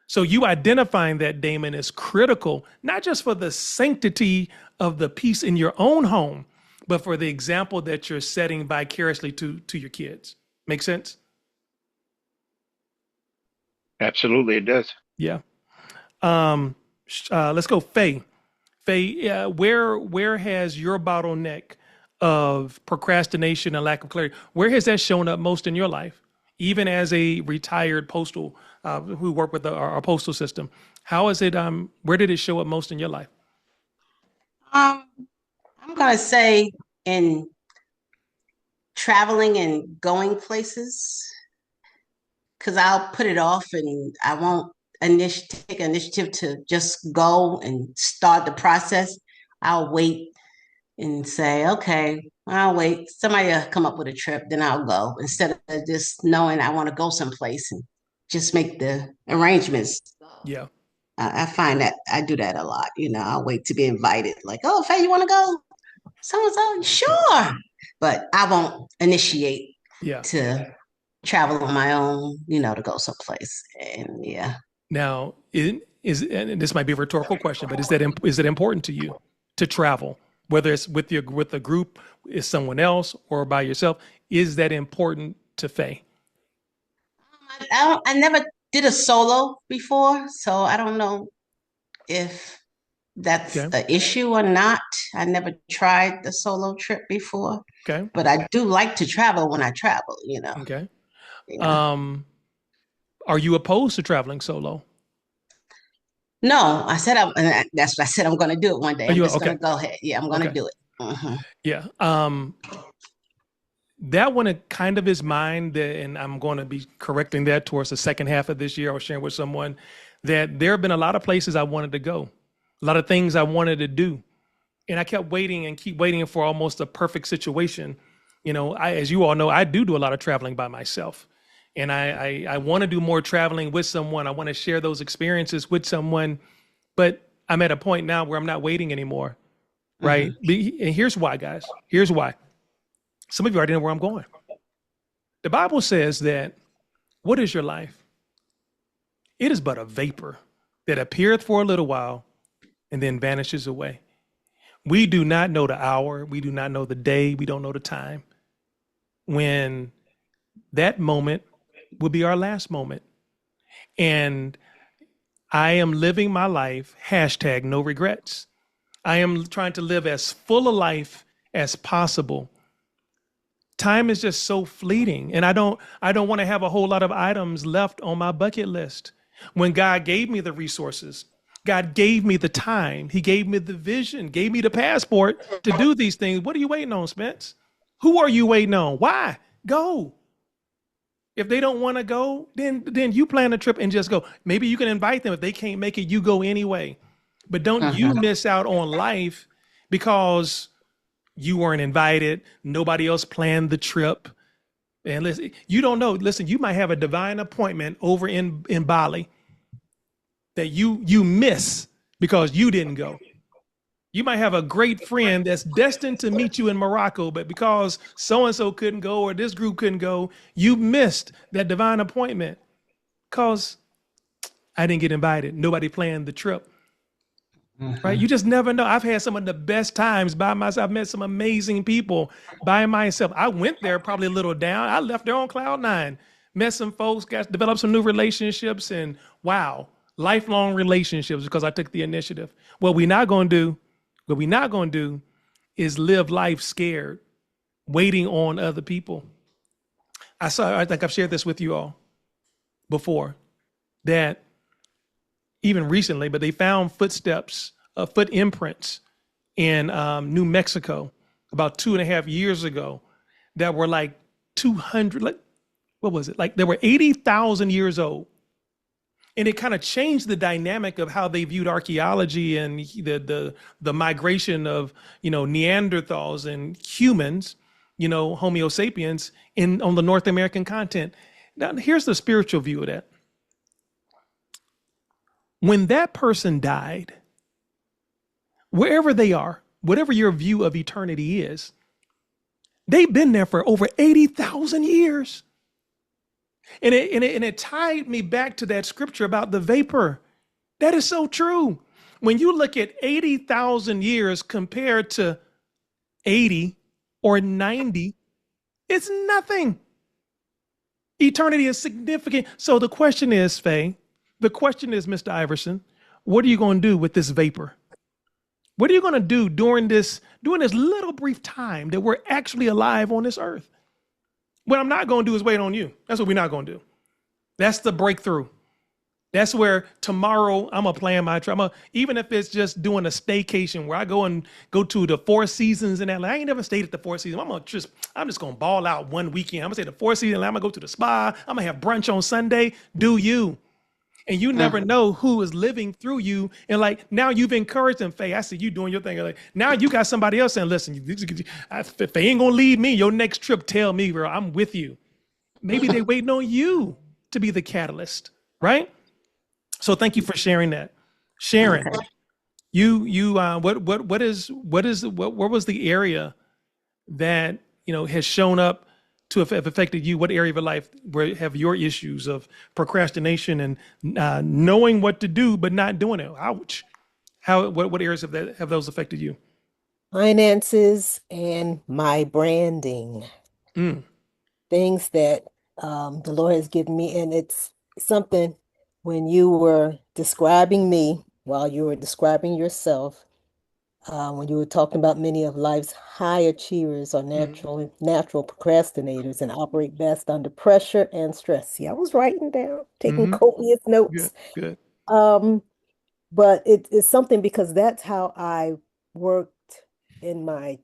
So you identifying that, Damon, is critical, not just for the sanctity of the peace in your own home, but for the example that you're setting vicariously to your kids. Make sense? Absolutely, it does. Yeah. Let's go, Faye. Faye, where has your bottleneck of procrastination and lack of clarity, where has that shown up most in your life? Even as a retired postal who worked with our postal system, how is it? Where did it show up most in your life? I'm gonna say in traveling and going places, because I'll put it off and I won't take initiative to just go and start the process. I'll wait and say, okay, I'll wait. Somebody will come up with a trip, then I'll go, instead of just knowing I want to go someplace and just make the arrangements. Yeah. I find that I do that a lot. I'll wait to be invited. Like, oh, Faye, you want to go? So, sure. But I won't initiate Yeah. to travel on my own, to go someplace. And yeah. Now, and this might be a rhetorical question, but is it important to you to travel, whether it's with a group, is someone else, or by yourself? Is that important to Faye? I never did a solo before, so I don't know if that's Okay. an issue or not. I never tried the solo trip before, Okay. but I do like to travel when I travel, Okay. you know. Are you opposed to traveling solo? No, that's what I said I'm going to do it one day. Are I'm you just going okay? to go ahead. Yeah, I'm going to Okay. do it. Yeah. That one kind of is mine, and I'm going to be correcting that towards the second half of this year. I was sharing with someone that there have been a lot of places I wanted to go, a lot of things I wanted to do, and I kept waiting and keep waiting for almost a perfect situation. As you all know, I do a lot of traveling by myself, and I want to do more traveling with someone. I want to share those experiences with someone, but I'm at a point now where I'm not waiting anymore, right? And here's why, guys. Here's why. Some of you already know where I'm going. The Bible says that, what is your life? It is but a vapor that appeareth for a little while and then vanishes away. We do not know the hour. We do not know the day. We don't know the time when that moment will be our last moment. And I am living my life, hashtag no regrets. I am trying to live as full a life as possible. Time is just so fleeting, and I don't want to have a whole lot of items left on my bucket list. When God gave me the resources, God gave me the time, he gave me the vision, gave me the passport to do these things. What are you waiting on, Spence? Who are you waiting on? Why? Go. If they don't want to go, then you plan a trip and just go. Maybe you can invite them. If they can't make it, you go anyway. But don't you miss out on life because you weren't invited. Nobody else planned the trip. And listen, you don't know. Listen, you might have a divine appointment over in Bali that you miss because you didn't go. You might have a great friend that's destined to meet you in Morocco, but because so-and-so couldn't go or this group couldn't go, you missed that divine appointment because I didn't get invited. Nobody planned the trip. Right? You just never know. I've had some of the best times by myself. I've met some amazing people by myself. I went there probably a little down. I left there on cloud nine, met some folks, developed some new relationships, and wow, lifelong relationships because I took the initiative. What we're not going to do is live life scared, waiting on other people. I think I've shared this with you all before, that even recently, but they found foot imprints in New Mexico about 2.5 years ago that were like 200, like, what was it? Like they were 80,000 years old. And it kind of changed the dynamic of how they viewed archaeology and the migration of, Neanderthals and humans, Homo sapiens on the North American continent. Now, here's the spiritual view of that. When that person died, wherever they are, whatever your view of eternity is, they've been there for over 80,000 years. And it tied me back to that scripture about the vapor. That is so true. When you look at 80,000 years compared to 80 or 90, it's nothing. Eternity is significant. So the question is, Faye, Mr. Iverson, what are you going to do with this vapor? What are you going to do during this little brief time that we're actually alive on this earth? What I'm not going to do is wait on you. That's what we're not going to do. That's the breakthrough. That's where tomorrow I'm going to plan my trip. Even if it's just doing a staycation where I go to the Four Seasons in Atlanta. I ain't never stayed at the Four Seasons. I'm just going to ball out one weekend. I'm going to stay at the Four Seasons. I'm going to go to the spa. I'm going to have brunch on Sunday. Do you? And you never know who is living through you. And like, now you've encouraged them, Faye. I see you doing your thing. Like, now you got somebody else saying, listen, Faye ain't going to leave me. Your next trip, tell me, girl, I'm with you. Maybe they waiting on you to be the catalyst, right? So thank you for sharing that. Sharon, Okay. what was the area that, has shown up to have affected you? What area of your life where have your issues of procrastination and knowing what to do but not doing it? Ouch. What areas have those affected you? Finances and my branding, Mm, things that the Lord has given me. And it's something when you were describing me while you were describing yourself, when you were talking about many of life's high achievers are mm, natural procrastinators and operate best under pressure and stress. See, I was writing down, taking mm-hmm. copious Good, notes. good. Um, but it's something because that's how I worked in my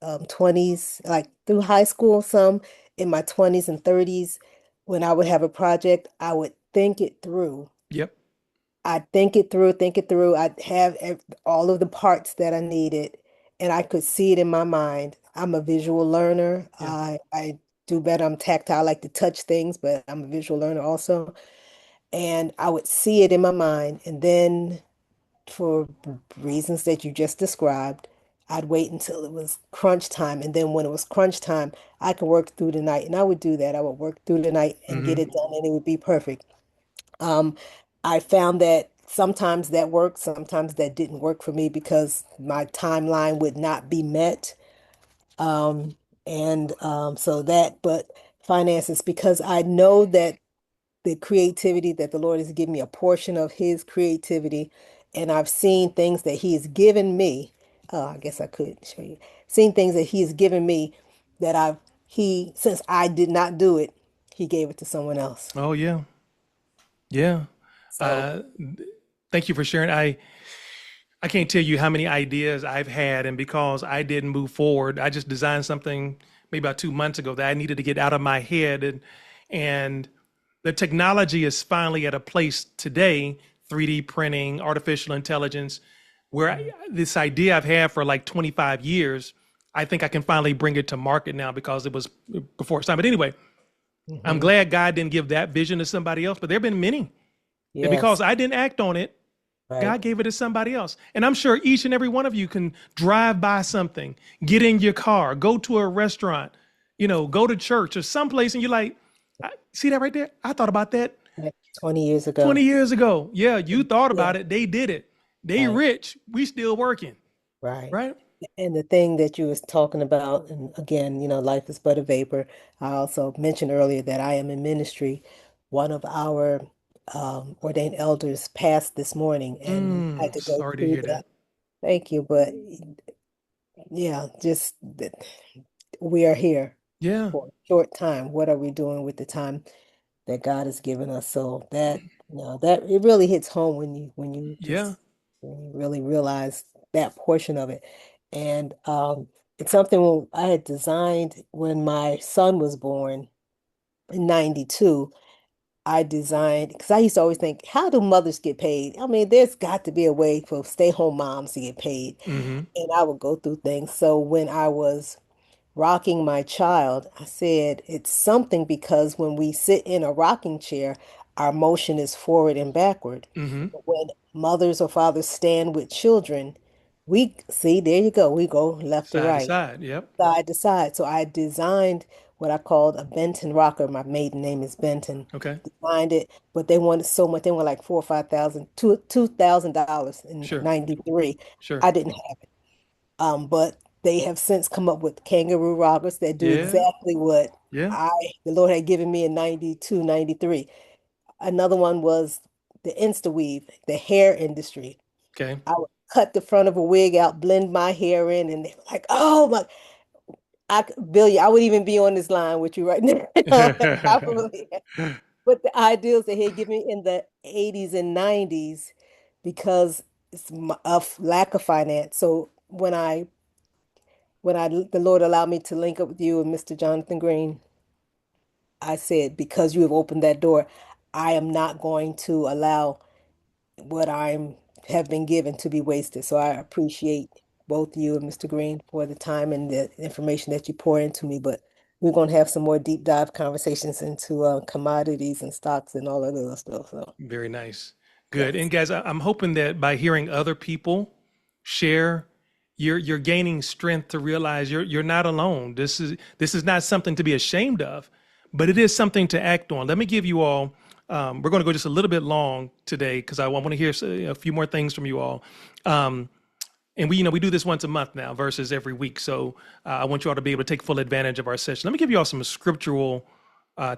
20s, like through high school, some in my 20s and 30s. When I would have a project, I would think it through. Yep. I'd think it through, think it through. I'd have all of the parts that I needed, and I could see it in my mind. I'm a visual learner. Yeah. I do better. I'm tactile. I like to touch things, but I'm a visual learner also. And I would see it in my mind, and then for reasons that you just described, I'd wait until it was crunch time. And then when it was crunch time, I could work through the night. And I would do that. I would work through the night and Mm-hmm. get it done, and it would be perfect. Um, I found that sometimes that worked, sometimes that didn't work for me because my timeline would not be met. Um, so that, but finances, because I know that the creativity that the Lord has given me, a portion of His creativity, and I've seen things that He has given me. Oh, I guess I could show you. Seen things that He has given me that since I did not do it, He gave it to someone else. Oh yeah. Yeah. So, Uh, Thank you for sharing. I can't tell you how many ideas I've had, and because I didn't move forward, I just designed something maybe about 2 months ago that I needed to get out of my head, and the technology is finally at a place today, 3D printing, artificial intelligence, where this idea I've had for like 25 years, I think I can finally bring it to market now because it was before its time. But anyway, I'm mhm, glad God didn't give that vision to somebody else, but there have been many. And because yes, I didn't act on it, right. God gave it to somebody else. And I'm sure each and every one of you can drive by something, get in your car, go to a restaurant, go to church or someplace, and you're like, see that right there? I thought about that Like 20 years 20 ago. years ago. Yeah, you thought Yeah, about it. They did it. They right, rich. We still working, right. right? And the thing that you was talking about, and again, life is but a vapor. I also mentioned earlier that I am in ministry. One of our ordained elders passed this morning, and I had to go Sorry to through hear that. that. Thank you, but yeah, just that we are here Yeah, for a short time. What are we doing with the time that God has given us? So that it really hits home yeah. when you really realize that portion of it. And it's something I had designed when my son was born in 92. I designed because I used to always think, how do mothers get paid? I mean, there's got to be a way for stay-home moms to get paid. Mm-hmm. And I would go through things. So when I was rocking my child, I said it's something because when we sit in a rocking chair, our motion is forward and backward. Mm-hmm. But when mothers or fathers stand with children, we see, there you go, we go left to Side to right, side. Yep. side to side. So I designed what I called a Benton rocker. My maiden name is Benton. Okay. Designed it, but they wanted so much. They were like 4 or 5 thousand, $2,000 in Sure. '93. Sure. I didn't have it. But they have since come up with kangaroo rockers that do Yeah. exactly what Yeah. the Lord had given me in '92, '93. Another one was the InstaWeave, the hair industry. Okay. I would cut the front of a wig out, blend my hair in, and they were like, "Oh my!" Billy, I would even be on this line with you right now. Probably. But the ideals that he had given me in the '80s and '90s, because of lack of finance. So when the Lord allowed me to link up with you and Mr. Jonathan Green, I said, because you have opened that door, I am not going to allow what I'm have been given to be wasted. So I appreciate both you and Mr. Green for the time and the information that you pour into me. But we're going to have some more deep dive conversations into commodities and stocks and all of that other stuff. So Very nice. Good. And yes, guys, I'm hoping that by hearing other people share, you're gaining strength to realize you're not alone. This is not something to be ashamed of, but it is something to act on. Let me give you all. We're going to go just a little bit long today because I want to hear a few more things from you all. And we do this once a month now versus every week. So I want you all to be able to take full advantage of our session. Let me give you all some scriptural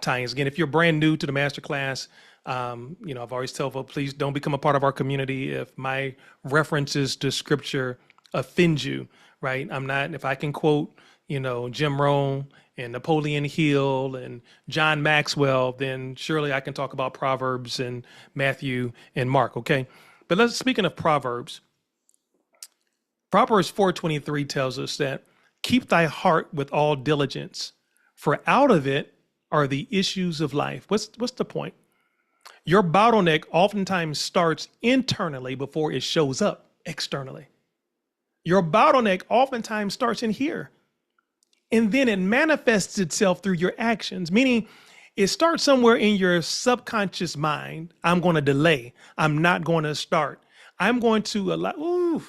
tie-ins. Again, if you're brand new to the masterclass, I've always tell folks, please don't become a part of our community if my references to scripture offend you, right? I'm not, if I can quote, Jim Rohn and Napoleon Hill and John Maxwell, then surely I can talk about Proverbs and Matthew and Mark, okay? But speaking of Proverbs 4:23 tells us that keep thy heart with all diligence, for out of it are the issues of life. What's the point? Your bottleneck oftentimes starts internally before it shows up externally. Your bottleneck oftentimes starts in here, and then it manifests itself through your actions, meaning it starts somewhere in your subconscious mind. I'm going to delay. I'm not going to start. I'm going to allow.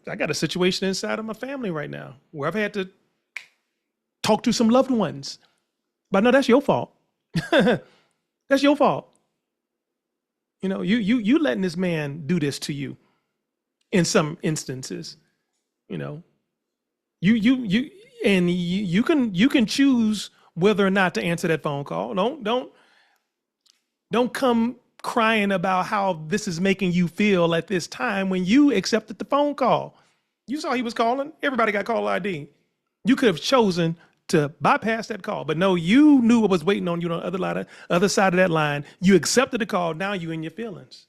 I got a situation inside of my family right now where I've had to talk to some loved ones. But no, that's your fault. That's your fault. You letting this man do this to you in some instances. You can choose whether or not to answer that phone call. Don't come crying about how this is making you feel at this time when you accepted the phone call. You saw he was calling. Everybody got call ID. You could have chosen to bypass that call, but no, you knew what was waiting on you on the other side of that line. You accepted the call. Now you in your feelings.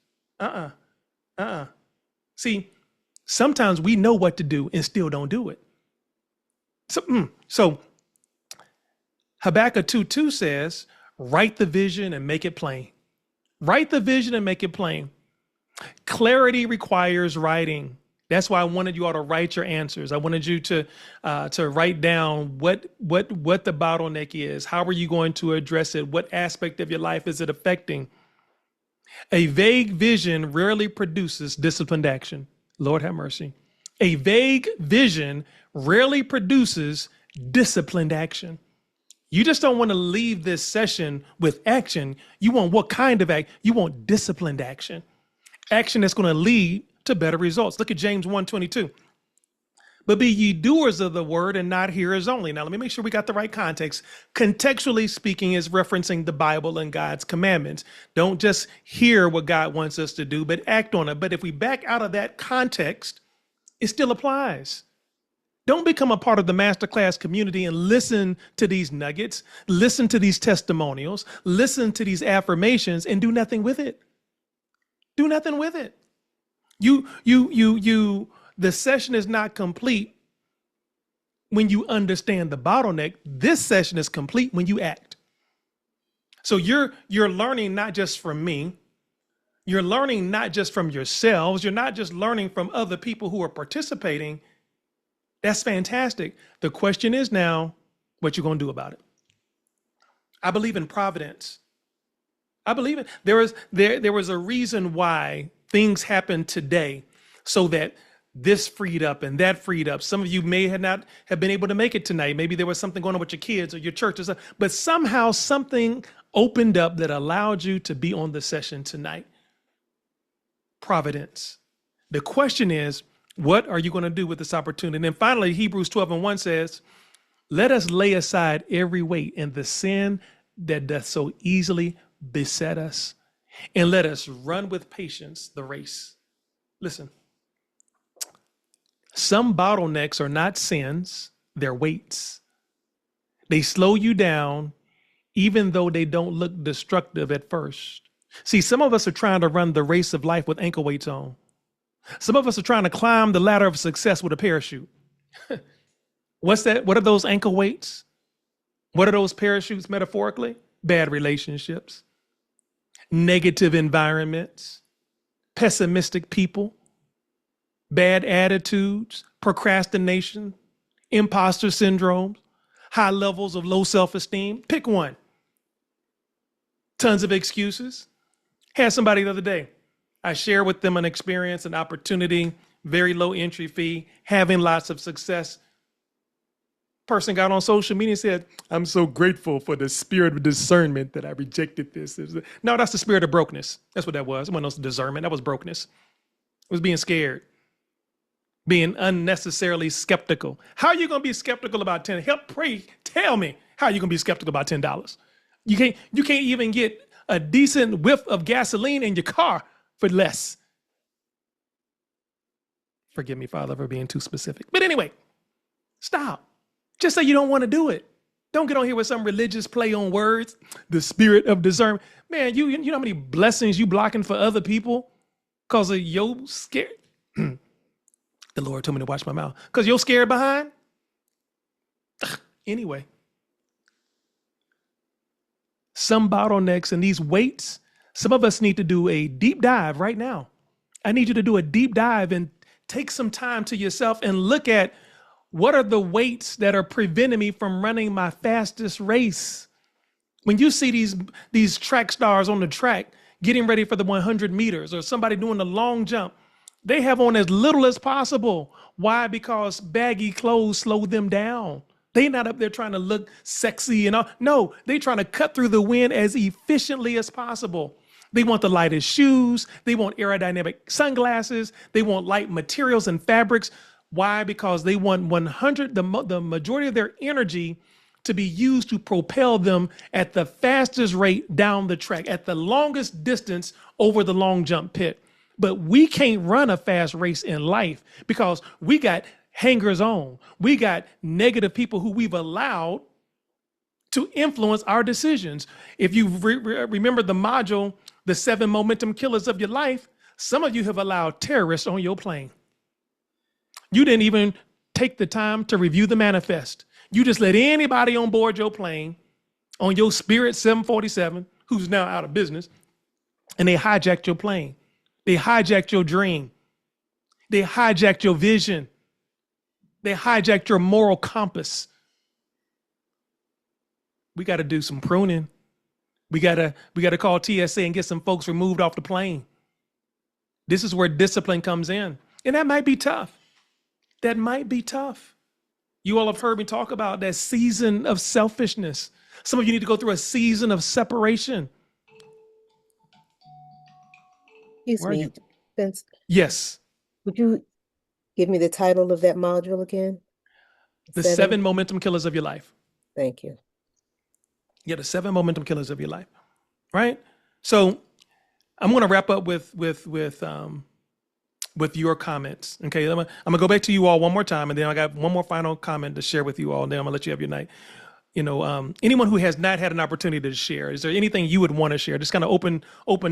See, sometimes we know what to do and still don't do it. So Habakkuk 2:2 says, write the vision and make it plain. Write the vision and make it plain. Clarity requires writing. That's why I wanted you all to write your answers. I wanted you to write down what the bottleneck is. How are you going to address it? What aspect of your life is it affecting? A vague vision rarely produces disciplined action. Lord have mercy. A vague vision rarely produces disciplined action. You just don't want to leave this session with action. You want what kind of action? You want disciplined action. Action that's going to lead to better results. Look at James 1:22. But be ye doers of the word and not hearers only. Now, let me make sure we got the right context. Contextually speaking, is referencing the Bible and God's commandments. Don't just hear what God wants us to do, but act on it. But if we back out of that context, it still applies. Don't become a part of the masterclass community and listen to these nuggets, listen to these testimonials, listen to these affirmations, and do nothing with it. Do nothing with it. The session is not complete when you understand the bottleneck. This session is complete when you act. So you're learning not just from me. You're learning not just from yourselves. You're not just learning from other people who are participating. That's fantastic. The question is now, what you're going to do about it. I believe in providence. I believe it. There was a reason why things happened today so that this freed up and that freed up. Some of you may not have been able to make it tonight. Maybe there was something going on with your kids or your church or something, but somehow something opened up that allowed you to be on the session tonight. Providence. The question is, what are you going to do with this opportunity? And then finally, Hebrews 12:1 says, let us lay aside every weight and the sin that doth so easily beset us, and let us run with patience the race. Listen, some bottlenecks are not sins, they're weights. They slow you down, even though they don't look destructive at first. See, some of us are trying to run the race of life with ankle weights on. Some of us are trying to climb the ladder of success with a parachute. What's that? What are those ankle weights? What are those parachutes metaphorically? Bad relationships, negative environments, pessimistic people, bad attitudes, procrastination, imposter syndrome, high levels of low self-esteem. Pick one. Tons of excuses. Had somebody the other day. I shared with them an experience, an opportunity, very low entry fee, having lots of success. Person got on social media and said, I'm so grateful for the spirit of discernment that I rejected this. No, that's the spirit of brokenness. That's what that was. It wasn't no discernment. That was brokenness. It was being scared, being unnecessarily skeptical. How are you going to be skeptical about 10? Help pray. Tell me how you going to be skeptical about $10. You can't even get a decent whiff of gasoline in your car for less. Forgive me, Father, for being too specific. But anyway, stop. Just say you don't want to do it. Don't get on here with some religious play on words. The spirit of discernment. Man, you know how many blessings you blocking for other people because of your scared. The Lord told me to watch my mouth. Because you're scared behind? Anyway. Some bottlenecks and these weights, some of us need to do a deep dive right now. I need you to do a deep dive and take some time to yourself and look at what are the weights that are preventing me from running my fastest race? When you see these track stars on the track getting ready for the 100 meters or somebody doing the long jump, they have on as little as possible. Why? Because baggy clothes slow them down. They're not up there trying to look sexy and all. No, they're trying to cut through the wind as efficiently as possible. They want the lightest shoes. They want aerodynamic sunglasses. They want light materials and fabrics. Why? Because they want 100, the majority of their energy to be used to propel them at the fastest rate down the track, at the longest distance over the long jump pit. But we can't run a fast race in life because we got hangers on. We got negative people who we've allowed to influence our decisions. If you remember the module, the 7 momentum killers of your life, some of you have allowed terrorists on your plane. You didn't even take the time to review the manifest. You just let anybody on board your plane, on your Spirit 747, who's now out of business, and they hijacked your plane. They hijacked your dream. They hijacked your vision. They hijacked your moral compass. We got to do some pruning. We got to call TSA and get some folks removed off the plane. This is where discipline comes in. And that might be tough. That might be tough. You all have heard me talk about that season of selfishness. Some of you need to go through a season of separation. Excuse Where are me, you? Vince, Yes. would you give me the title of that module again? The 7 momentum killers of your life. Thank you. Yeah, the 7 momentum killers of your life. Right? So I'm going to wrap up with your comments. Okay, I'm gonna go back to you all one more time, and then I got one more final comment to share with you all, and then I'm gonna let you have your night. Anyone who has not had an opportunity to share, is there anything you would want to share? Just kind of open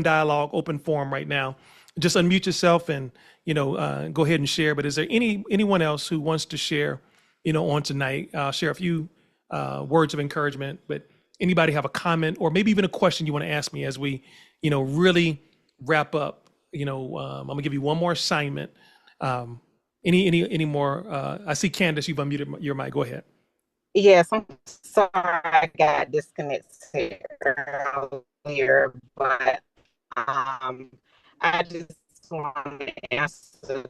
dialogue, open forum right now. Just unmute yourself and go ahead and share. But is there anyone else who wants to share, on tonight? I'll share a few words of encouragement. But anybody have a comment or maybe even a question you want to ask me as we, really wrap up? I'm gonna give you one more assignment. Any more? I see Candace, you've unmuted your mic. Go ahead. Yes, I'm sorry I got disconnected earlier, but I just want to answer the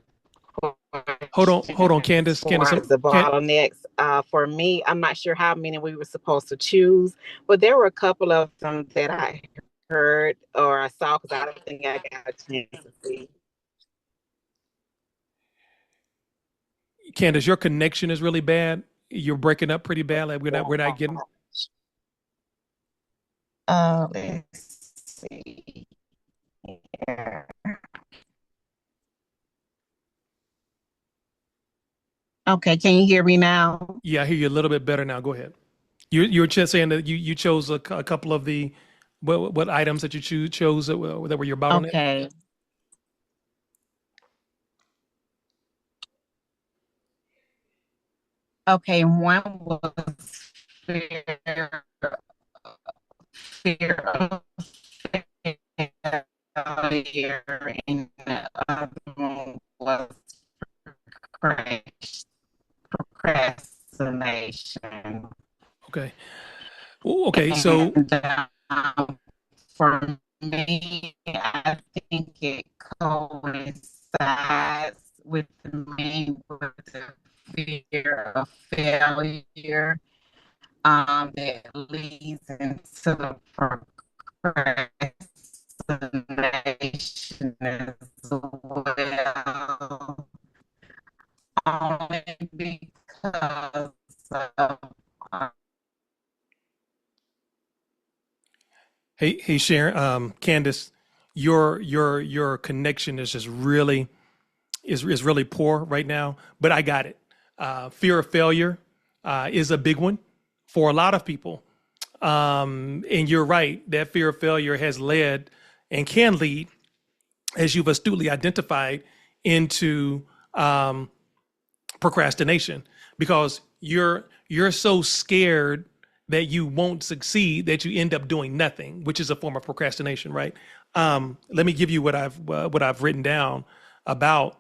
Hold on, Candace. Candace, the bottlenecks. For me, I'm not sure how many we were supposed to choose, but there were a couple of them that I heard or I saw because I don't think I got a chance to see. Candace, your connection is really bad. You're breaking up pretty bad. Like we're not getting. Let's see. Yeah. Okay, can you hear me now? Yeah, I hear you a little bit better now. Go ahead. You're just saying that you chose a couple of the what items that you chose that were your bottleneck. Okay. Okay, one was fear of failure, and the other one was procrastination. Okay. Okay. So And, for me, I think it coincides with me with the fear of failure that leads into the procrastination as well. Only because of Hey, Sharon, Candace, your connection is just really is really poor right now, but I got it. Fear of failure is a big one for a lot of people. And you're right, that fear of failure has led and can lead, as you've astutely identified, into procrastination because you're so scared that you won't succeed that you end up doing nothing, which is a form of procrastination, right? Let me give you what I've written down about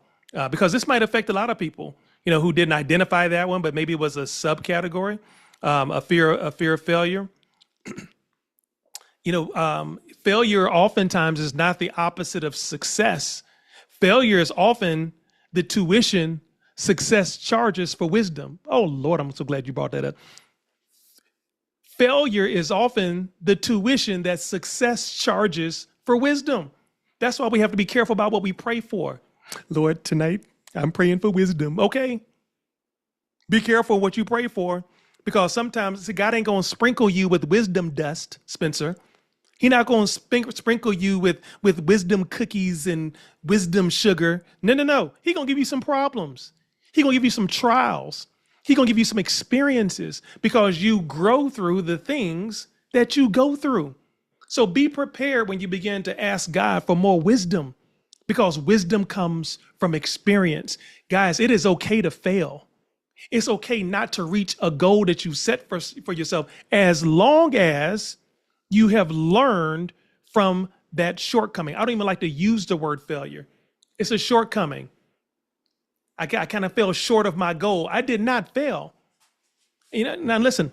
because this might affect a lot of people, who didn't identify that one, but maybe it was a subcategory, a fear of failure. Failure oftentimes is not the opposite of success. Failure is often the tuition success charges for wisdom. Oh Lord, I'm so glad you brought that up. Failure is often the tuition that success charges for wisdom. That's why we have to be careful about what we pray for. Lord, tonight I'm praying for wisdom. Okay. Be careful what you pray for because sometimes God ain't going to sprinkle you with wisdom dust, Spencer. He's not going to sprinkle you with wisdom cookies and wisdom sugar. No. He's going to give you some problems. He's going to give you some trials. He's going to give you some experiences because you grow through the things that you go through. So be prepared when you begin to ask God for more wisdom because wisdom comes from experience. Guys, it is okay to fail. It's okay not to reach a goal that you set for yourself as long as you have learned from that shortcoming. I don't even like to use the word failure. It's a shortcoming. I kind of fell short of my goal. I did not fail. Now listen,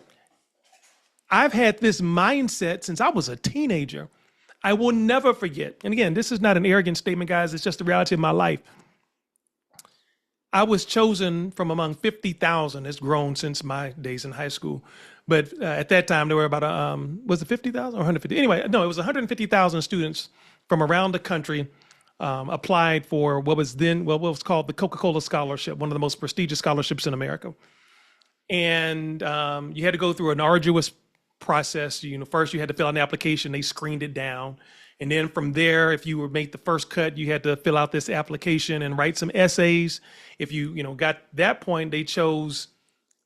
I've had this mindset since I was a teenager. I will never forget. And again, this is not an arrogant statement, guys. It's just the reality of my life. I was chosen from among 50,000. It's grown since my days in high school. But at that time, there were about, was it 50,000 or 150? Anyway, no, it was 150,000 students from around the country applied for what was called the Coca-Cola Scholarship, one of the most prestigious scholarships in America. And you had to go through an arduous process. First you had to fill out an application. They screened it down. And then from there, if you were made the first cut, you had to fill out this application and write some essays. If you got that point, they chose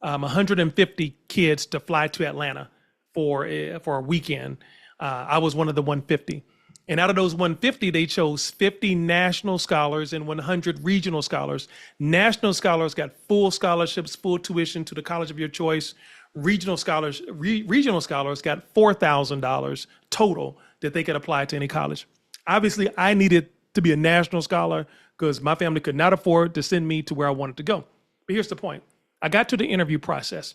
150 kids to fly to Atlanta for a weekend. I was one of the 150. And out of those 150, they chose 50 national scholars and 100 regional scholars. National scholars got full scholarships, full tuition to the college of your choice. Regional scholars got $4,000 total that they could apply to any college. Obviously, I needed to be a national scholar because my family could not afford to send me to where I wanted to go. But here's the point. I got to the interview process.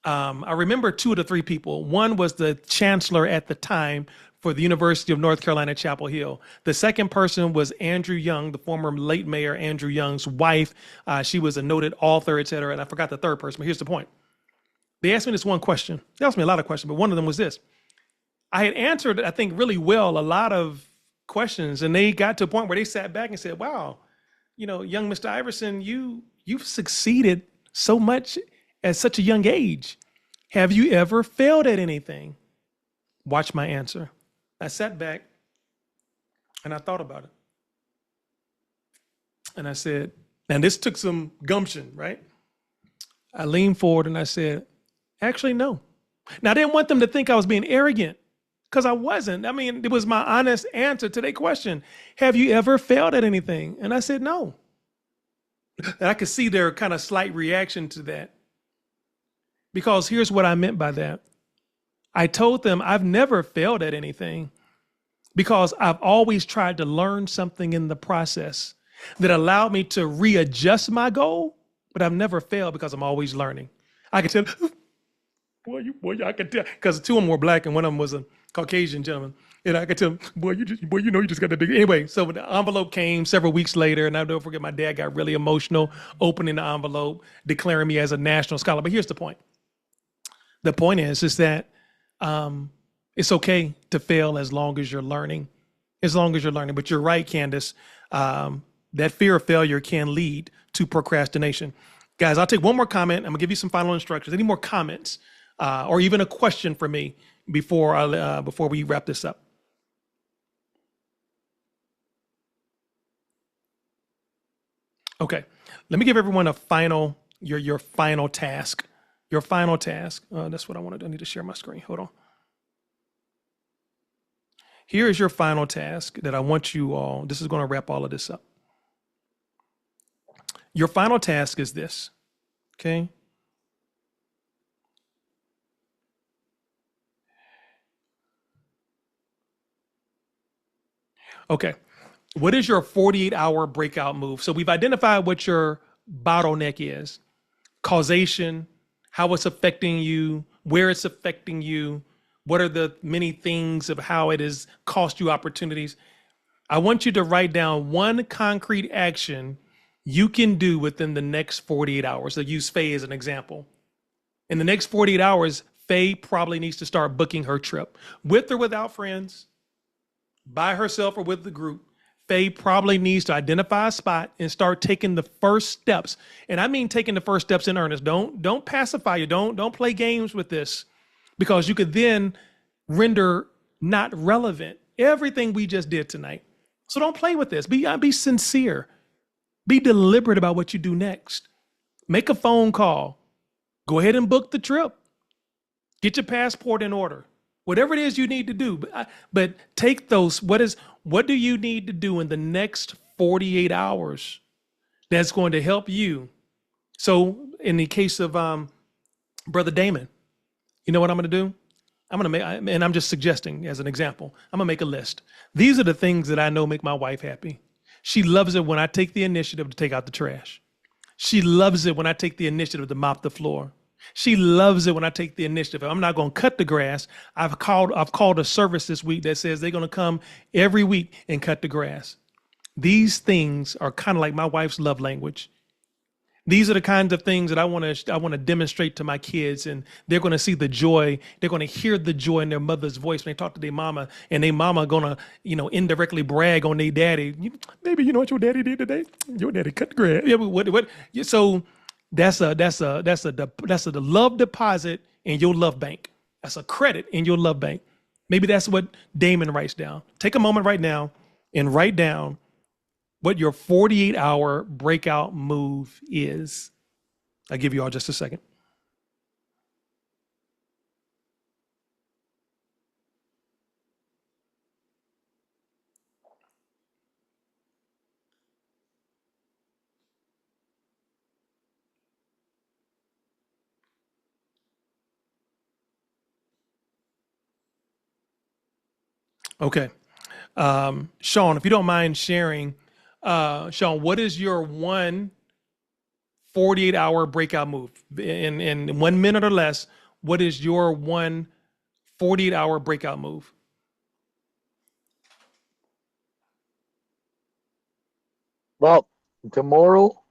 I remember 2 of the 3 people. One was the chancellor at the time for the University of North Carolina, Chapel Hill. The second person was Andrew Young, the former late mayor Andrew Young's wife. She was a noted author, et cetera. And I forgot the third person, but here's the point. They asked me this one question. They asked me a lot of questions, but one of them was this. I had answered, I think, really well a lot of questions, and they got to a point where they sat back and said, wow, young Mr. Iverson, you've succeeded so much at such a young age. Have you ever failed at anything? Watch my answer. I sat back and I thought about it. And I said, and this took some gumption, right? I leaned forward and I said, actually, no. Now, I didn't want them to think I was being arrogant because I wasn't. I mean, it was my honest answer to their question. Have you ever failed at anything? And I said, no. And I could see their kind of slight reaction to that. Because here's what I meant by that. I told them I've never failed at anything because I've always tried to learn something in the process that allowed me to readjust my goal, but I've never failed because I'm always learning. I could tell, boy, I could tell, because 2 of them were black and one of them was Caucasian gentleman. And I could tell him, boy, you just got that big. Anyway, so the envelope came several weeks later, and I'll never forget my dad got really emotional opening the envelope, declaring me as a national scholar. But here's the point. The point is that it's okay to fail as long as you're learning, But you're right, Candace. That fear of failure can lead to procrastination. Guys, I'll take one more comment. I'm gonna give you some final instructions. Any more comments or even a question for me before we wrap this up? Okay, let me give everyone your final task. Your final task. That's what I wanted. I need to share my screen. Hold on. Here is your final task that I want you all. This is going to wrap all of this up. Your final task is this. Okay. Okay. What is your 48-hour breakout move? So we've identified what your bottleneck is, causation, how it's affecting you, where it's affecting you, what are the many things of how it has cost you opportunities. I want you to write down one concrete action you can do within the next 48 hours. So use Faye as an example. In the next 48 hours, Faye probably needs to start booking her trip, with or without friends, by herself or with the group. Faye probably needs to identify a spot and start taking the first steps. And I mean taking the first steps in earnest. Don't pacify you. Don't play games with this, because you could then render not relevant everything we just did tonight. So don't play with this. Be sincere. Be deliberate about what you do next. Make a phone call. Go ahead and book the trip. Get your passport in order. Whatever it is you need to do, but take those. What do you need to do in the next 48 hours that's going to help you? So in the case of Brother Damon, you know what I'm going to do? I'm going to make, and I'm just suggesting as an example, I'm going to make a list. These are the things that I know make my wife happy. She loves it when I take the initiative to take out the trash. She loves it when I take the initiative to mop the floor. She loves it when I take the initiative. I'm not going to cut the grass. I've called a service this week that says they're going to come every week and cut the grass. These things are kind of like my wife's love language. These are the kinds of things that I want to demonstrate to my kids, and they're going to see the joy. They're going to hear the joy in their mother's voice when they talk to their mama, and their mama going to, indirectly brag on their daddy. Baby, you know what your daddy did today? Your daddy cut the grass. Yeah, what? So that's the love deposit in your love bank. That's a credit in your love bank. Maybe that's what Damon writes down. Take a moment right now and write down what your 48-hour breakout move is. I'll give you all just a second. Okay. Sean, if you don't mind sharing, Sean, what is your one 48-hour breakout move? In 1 minute or less, what is your one 48-hour breakout move? Well, tomorrow,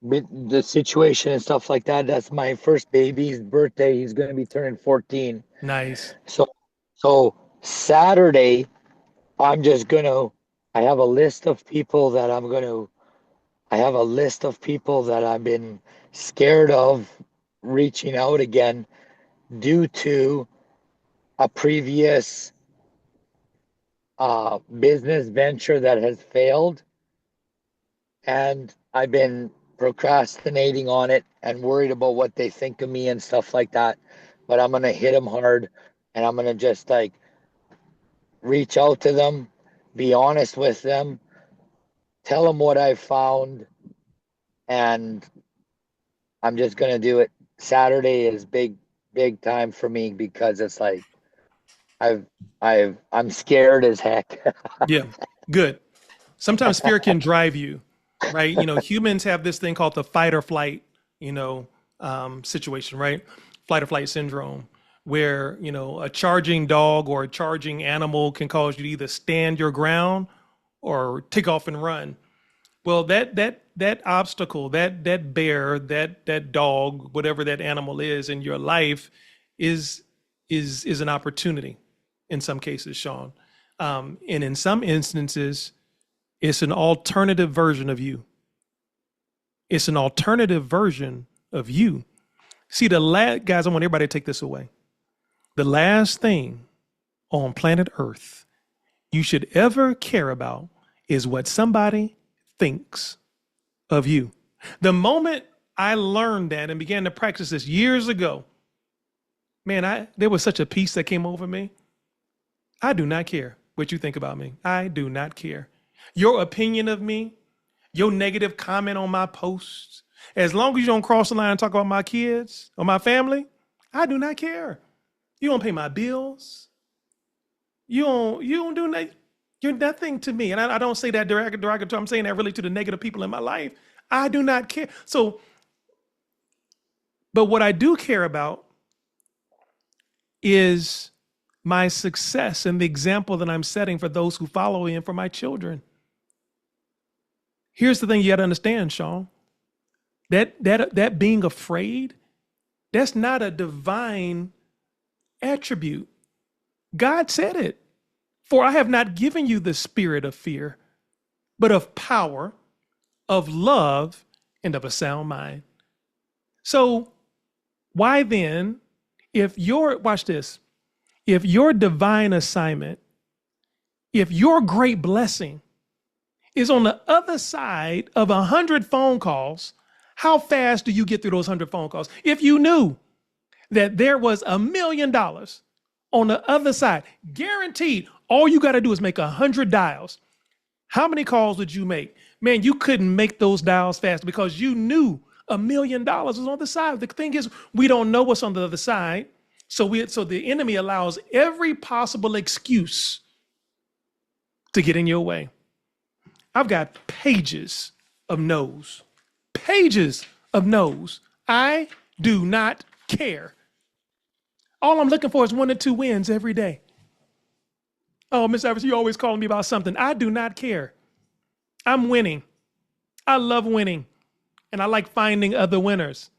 with the situation and stuff like that, that's my first baby's birthday. He's going to be turning 14. Nice. So Saturday, I have a list of people that I've been scared of reaching out again due to a previous business venture that has failed. And I've been procrastinating on it and worried about what they think of me and stuff like that. But I'm going to hit them hard, and I'm going to just reach out to them, be honest with them, tell them what I found, and I'm just going to do it. Saturday is big time for me because it's I'm scared as heck. Yeah, good. Sometimes fear can drive you, right? Humans have this thing called the fight or flight, situation, right? Flight or flight syndrome, where, you know, a charging dog or a charging animal can cause you to either stand your ground or take off and run. Well, that obstacle, that bear, that dog, whatever that animal is in your life, is is an opportunity. In some cases, Sean, and in some instances, it's an alternative version of you. It's an alternative version of you. See, guys, I want everybody to take this away. The last thing on planet Earth you should ever care about is what somebody thinks of you. The moment I learned that and began to practice this years ago, man, there was such a peace that came over me. I do not care what you think about me. I do not care. Your opinion of me, your negative comment on my posts, as long as you don't cross the line and talk about my kids or my family, I do not care. You don't pay my bills. You don't do nothing. You're nothing to me. And I don't say that derogatory. I'm saying that really to the negative people in my life. I do not care. So, but what I do care about is my success and the example that I'm setting for those who follow me and for my children. Here's the thing you got to understand, Sean. That being afraid, that's not a divine attribute. God said it. For I have not given you the spirit of fear, but of power, of love, and of a sound mind. So why then, watch this, if your divine assignment, if your great blessing is on the other side of 100 phone calls, how fast do you get through those 100 phone calls? If you knew that there was $1 million on the other side, guaranteed, all you got to do is make 100 dials. How many calls would you make? Man, you couldn't make those dials fast because you knew $1 million was on the side. The thing is, we don't know what's on the other side. So the enemy allows every possible excuse to get in your way. I've got pages of no's. Pages of no's. I do not care. All I'm looking for is 1 or 2 wins every day. Oh, Miss Evers, you always calling me about something. I do not care. I'm winning. I love winning. And I like finding other winners.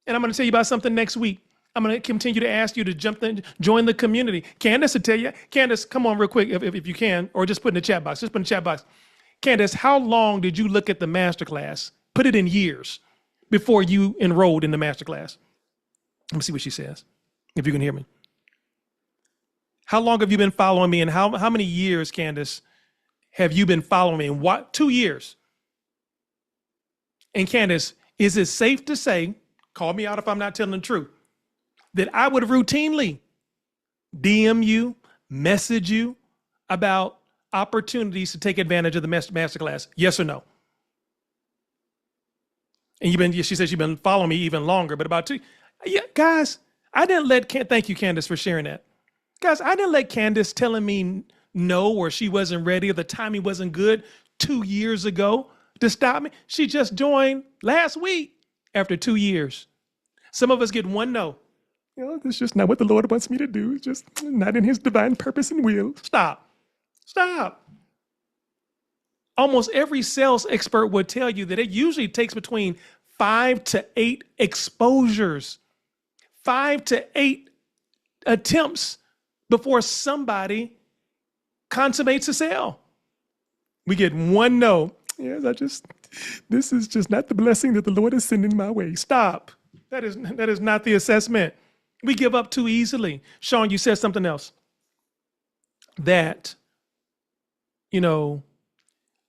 And I'm going to tell you about something next week. I'm going to continue to ask you to join the community. Candace will tell you. Candace, come on real quick if you can, or just put in the chat box. Just put in the chat box. Candace, how long did you look at the masterclass? Put it in years before you enrolled in the masterclass. Let me see what she says, if you can hear me. How long have you been following me, and how many years, Candace, have you been following me? And what? 2 years. And Candace, is it safe to say, call me out if I'm not telling the truth, that I would routinely DM you, message you about opportunities to take advantage of the masterclass? Yes or no? And she says you've been following me even longer, but about 2. Yeah, guys, I didn't thank you, Candace, for sharing that. Guys, I didn't let Candace telling me no, or she wasn't ready, or the timing wasn't good 2 years ago to stop me. She just joined last week after 2 years. Some of us get 1 no. You know, that's just not what the Lord wants me to do. It's just not in his divine purpose and will. Stop. Almost every sales expert would tell you that it usually takes between 5 to 8 exposures, 5 to 8 attempts before somebody consummates a sale. We get 1 no. Yes, this is just not the blessing that the Lord is sending my way. Stop. That is not the assessment. We give up too easily. Sean, you said something else. That, I'm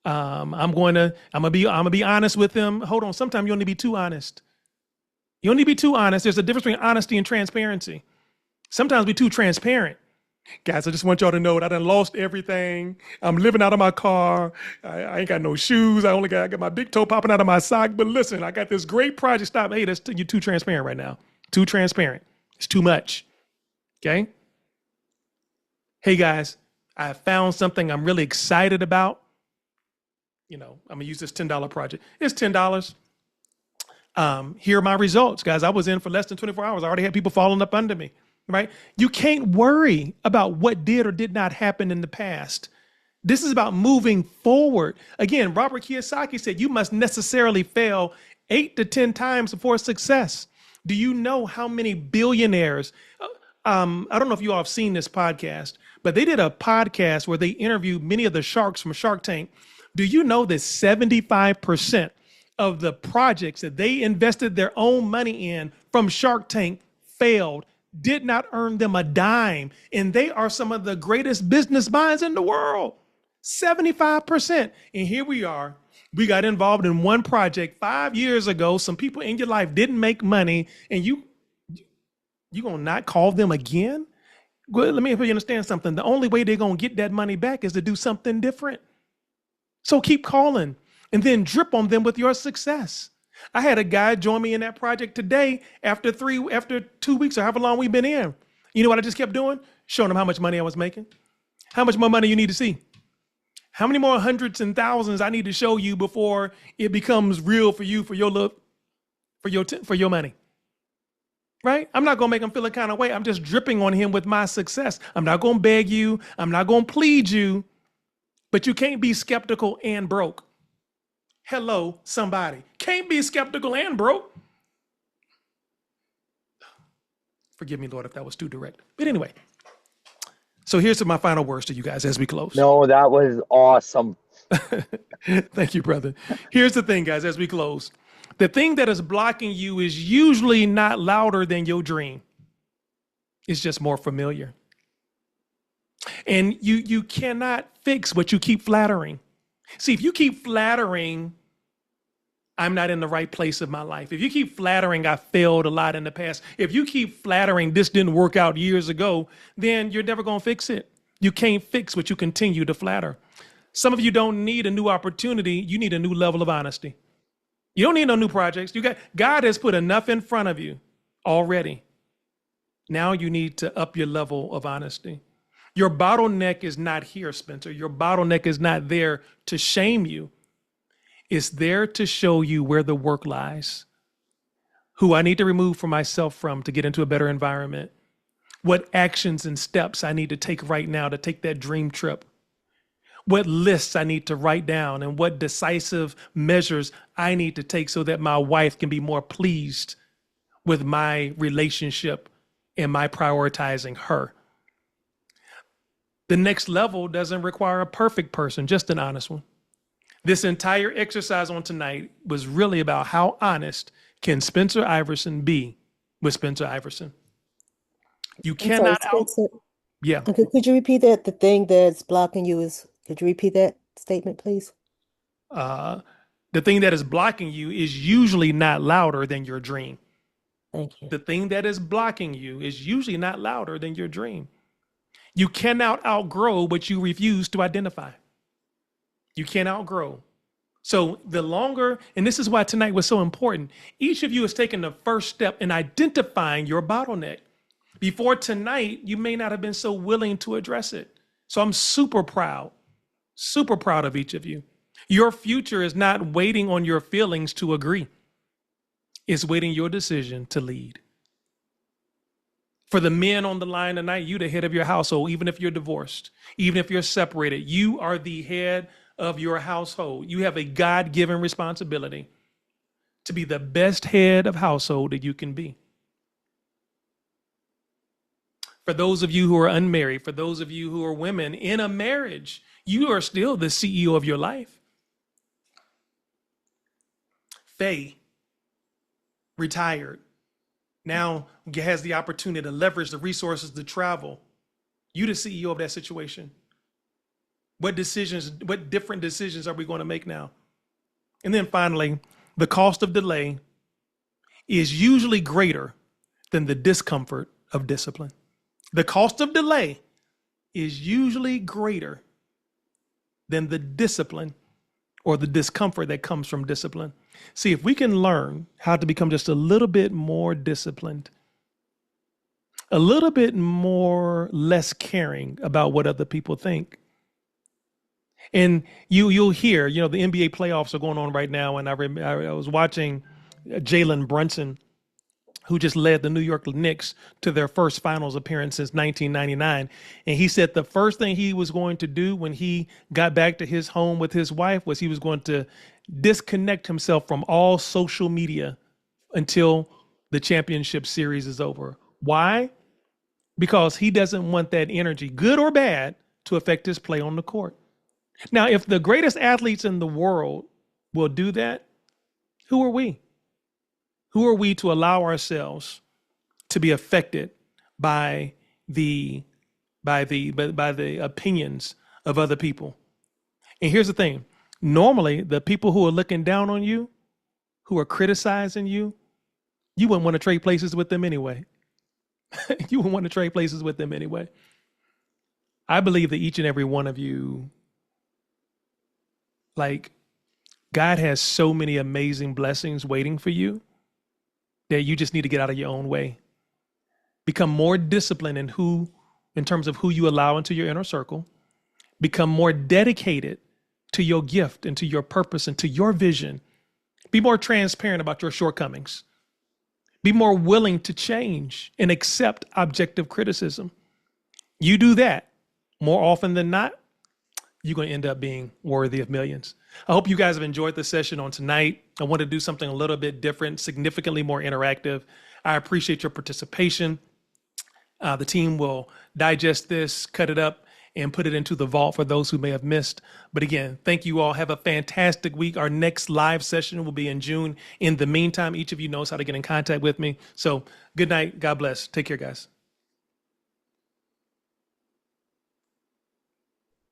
gonna be honest with them. Hold on. Sometimes you only be too honest. You only be too honest. There's a difference between honesty and transparency. Sometimes we're too transparent. Guys, I just want y'all to know that I done lost everything. I'm living out of my car. I ain't got no shoes. I got my big toe popping out of my sock. But listen, I got this great project. Stop. Hey, you're too transparent right now. Too transparent. It's too much. Okay? Hey, guys, I found something I'm really excited about. I'm going to use this $10 project. It's $10. Here are my results, guys. I was in for less than 24 hours. I already had people falling up under me, right? You can't worry about what did or did not happen in the past. This is about moving forward. Again, Robert Kiyosaki said you must necessarily fail 8 to 10 times before success. Do you know how many billionaires? I don't know if you all have seen this podcast, but they did a podcast where they interviewed many of the sharks from Shark Tank. Do you know that 75% of the projects that they invested their own money in from Shark Tank failed, did not earn them a dime, and they are some of the greatest business minds in the world? 75%. And here we are. We got involved in one project 5 years ago. Some people in your life didn't make money, and you gonna not call them again? Well, let me help you understand something. The only way they're gonna get that money back is to do something different. So keep calling and then drip on them with your success. I had a guy join me in that project today after 2 weeks or however long we've been in. You know what I just kept doing? Showing him how much money I was making. How much more money you need to see? How many more hundreds and thousands I need to show you before it becomes real for you, for your look, for your money? Right? I'm not gonna make him feel a kind of way. I'm just dripping on him with my success. I'm not gonna beg you. I'm not gonna plead you, but you can't be skeptical and broke. Hello, somebody. Can't be skeptical and broke. Forgive me, Lord, if that was too direct. But anyway, so here's my final words to you guys as we close. No, that was awesome. Thank you, brother. Here's the thing, guys, as we close. The thing that is blocking you is usually not louder than your dream. It's just more familiar. And you cannot fix what you keep flattering. See, if you keep flattering, I'm not in the right place of my life. If you keep flattering, I failed a lot in the past. If you keep flattering, this didn't work out years ago, then you're never going to fix it. You can't fix what you continue to flatter. Some of you don't need a new opportunity. You need a new level of honesty. You don't need no new projects. God has put enough in front of you already. Now you need to up your level of honesty. Your bottleneck is not here, Spencer. Your bottleneck is not there to shame you. It's there to show you where the work lies, who I need to remove from myself from to get into a better environment, what actions and steps I need to take right now to take that dream trip, what lists I need to write down, and what decisive measures I need to take so that my wife can be more pleased with my relationship and my prioritizing her. The next level doesn't require a perfect person, just an honest one. This entire exercise on tonight was really about how honest can Spencer Iverson be with Spencer Iverson. You cannot Yeah. Okay, could you repeat that? The thing that's blocking you is, could you repeat that statement, please? The thing that is blocking you is usually not louder than your dream. Thank you. The thing that is blocking you is usually not louder than your dream. You cannot outgrow what you refuse to identify. You can't outgrow. So the longer, and this is why tonight was so important, each of you has taken the first step in identifying your bottleneck. Before tonight, you may not have been so willing to address it. So I'm super proud of each of you. Your future is not waiting on your feelings to agree. It's waiting your decision to lead. For the men on the line tonight, you the head of your household, even if you're divorced, even if you're separated, you are the head of your household. You have a God-given responsibility to be the best head of household that you can be. For those of you who are unmarried, for those of you who are women in a marriage, you are still the CEO of your life. Faye, retired, now has the opportunity to leverage the resources to travel. You the CEO of that situation. What different decisions are we going to make now? And then finally, the cost of delay is usually greater than the discomfort of discipline. The cost of delay is usually greater than the discipline or the discomfort that comes from discipline. See, if we can learn how to become just a little bit more disciplined, a little bit more less caring about what other people think. And you'll hear, the NBA playoffs are going on right now. And I was watching Jalen Brunson, who just led the New York Knicks to their first finals appearance since 1999. And he said the first thing he was going to do when he got back to his home with his wife was he was going to disconnect himself from all social media until the championship series is over. Why? Because he doesn't want that energy, good or bad, to affect his play on the court. Now, if the greatest athletes in the world will do that, who are we? Who are we to allow ourselves to be affected by the opinions of other people? And here's the thing. Normally, the people who are looking down on you, who are criticizing you, you wouldn't want to trade places with them anyway. You wouldn't want to trade places with them anyway. I believe that each and every one of you, like, God has so many amazing blessings waiting for you that you just need to get out of your own way. Become more disciplined in terms of who you allow into your inner circle. Become more dedicated to your gift and to your purpose and to your vision. Be more transparent about your shortcomings. Be more willing to change and accept objective criticism. You do that more often than not, you're going to end up being worthy of millions. I hope you guys have enjoyed the session on tonight. I want to do something a little bit different, significantly more interactive. I appreciate your participation. The team will digest this, cut it up, and put it into the vault for those who may have missed. But again, thank you all. Have a fantastic week. Our next live session will be in June. In the meantime, each of you knows how to get in contact with me. So good night. God bless. Take care, guys.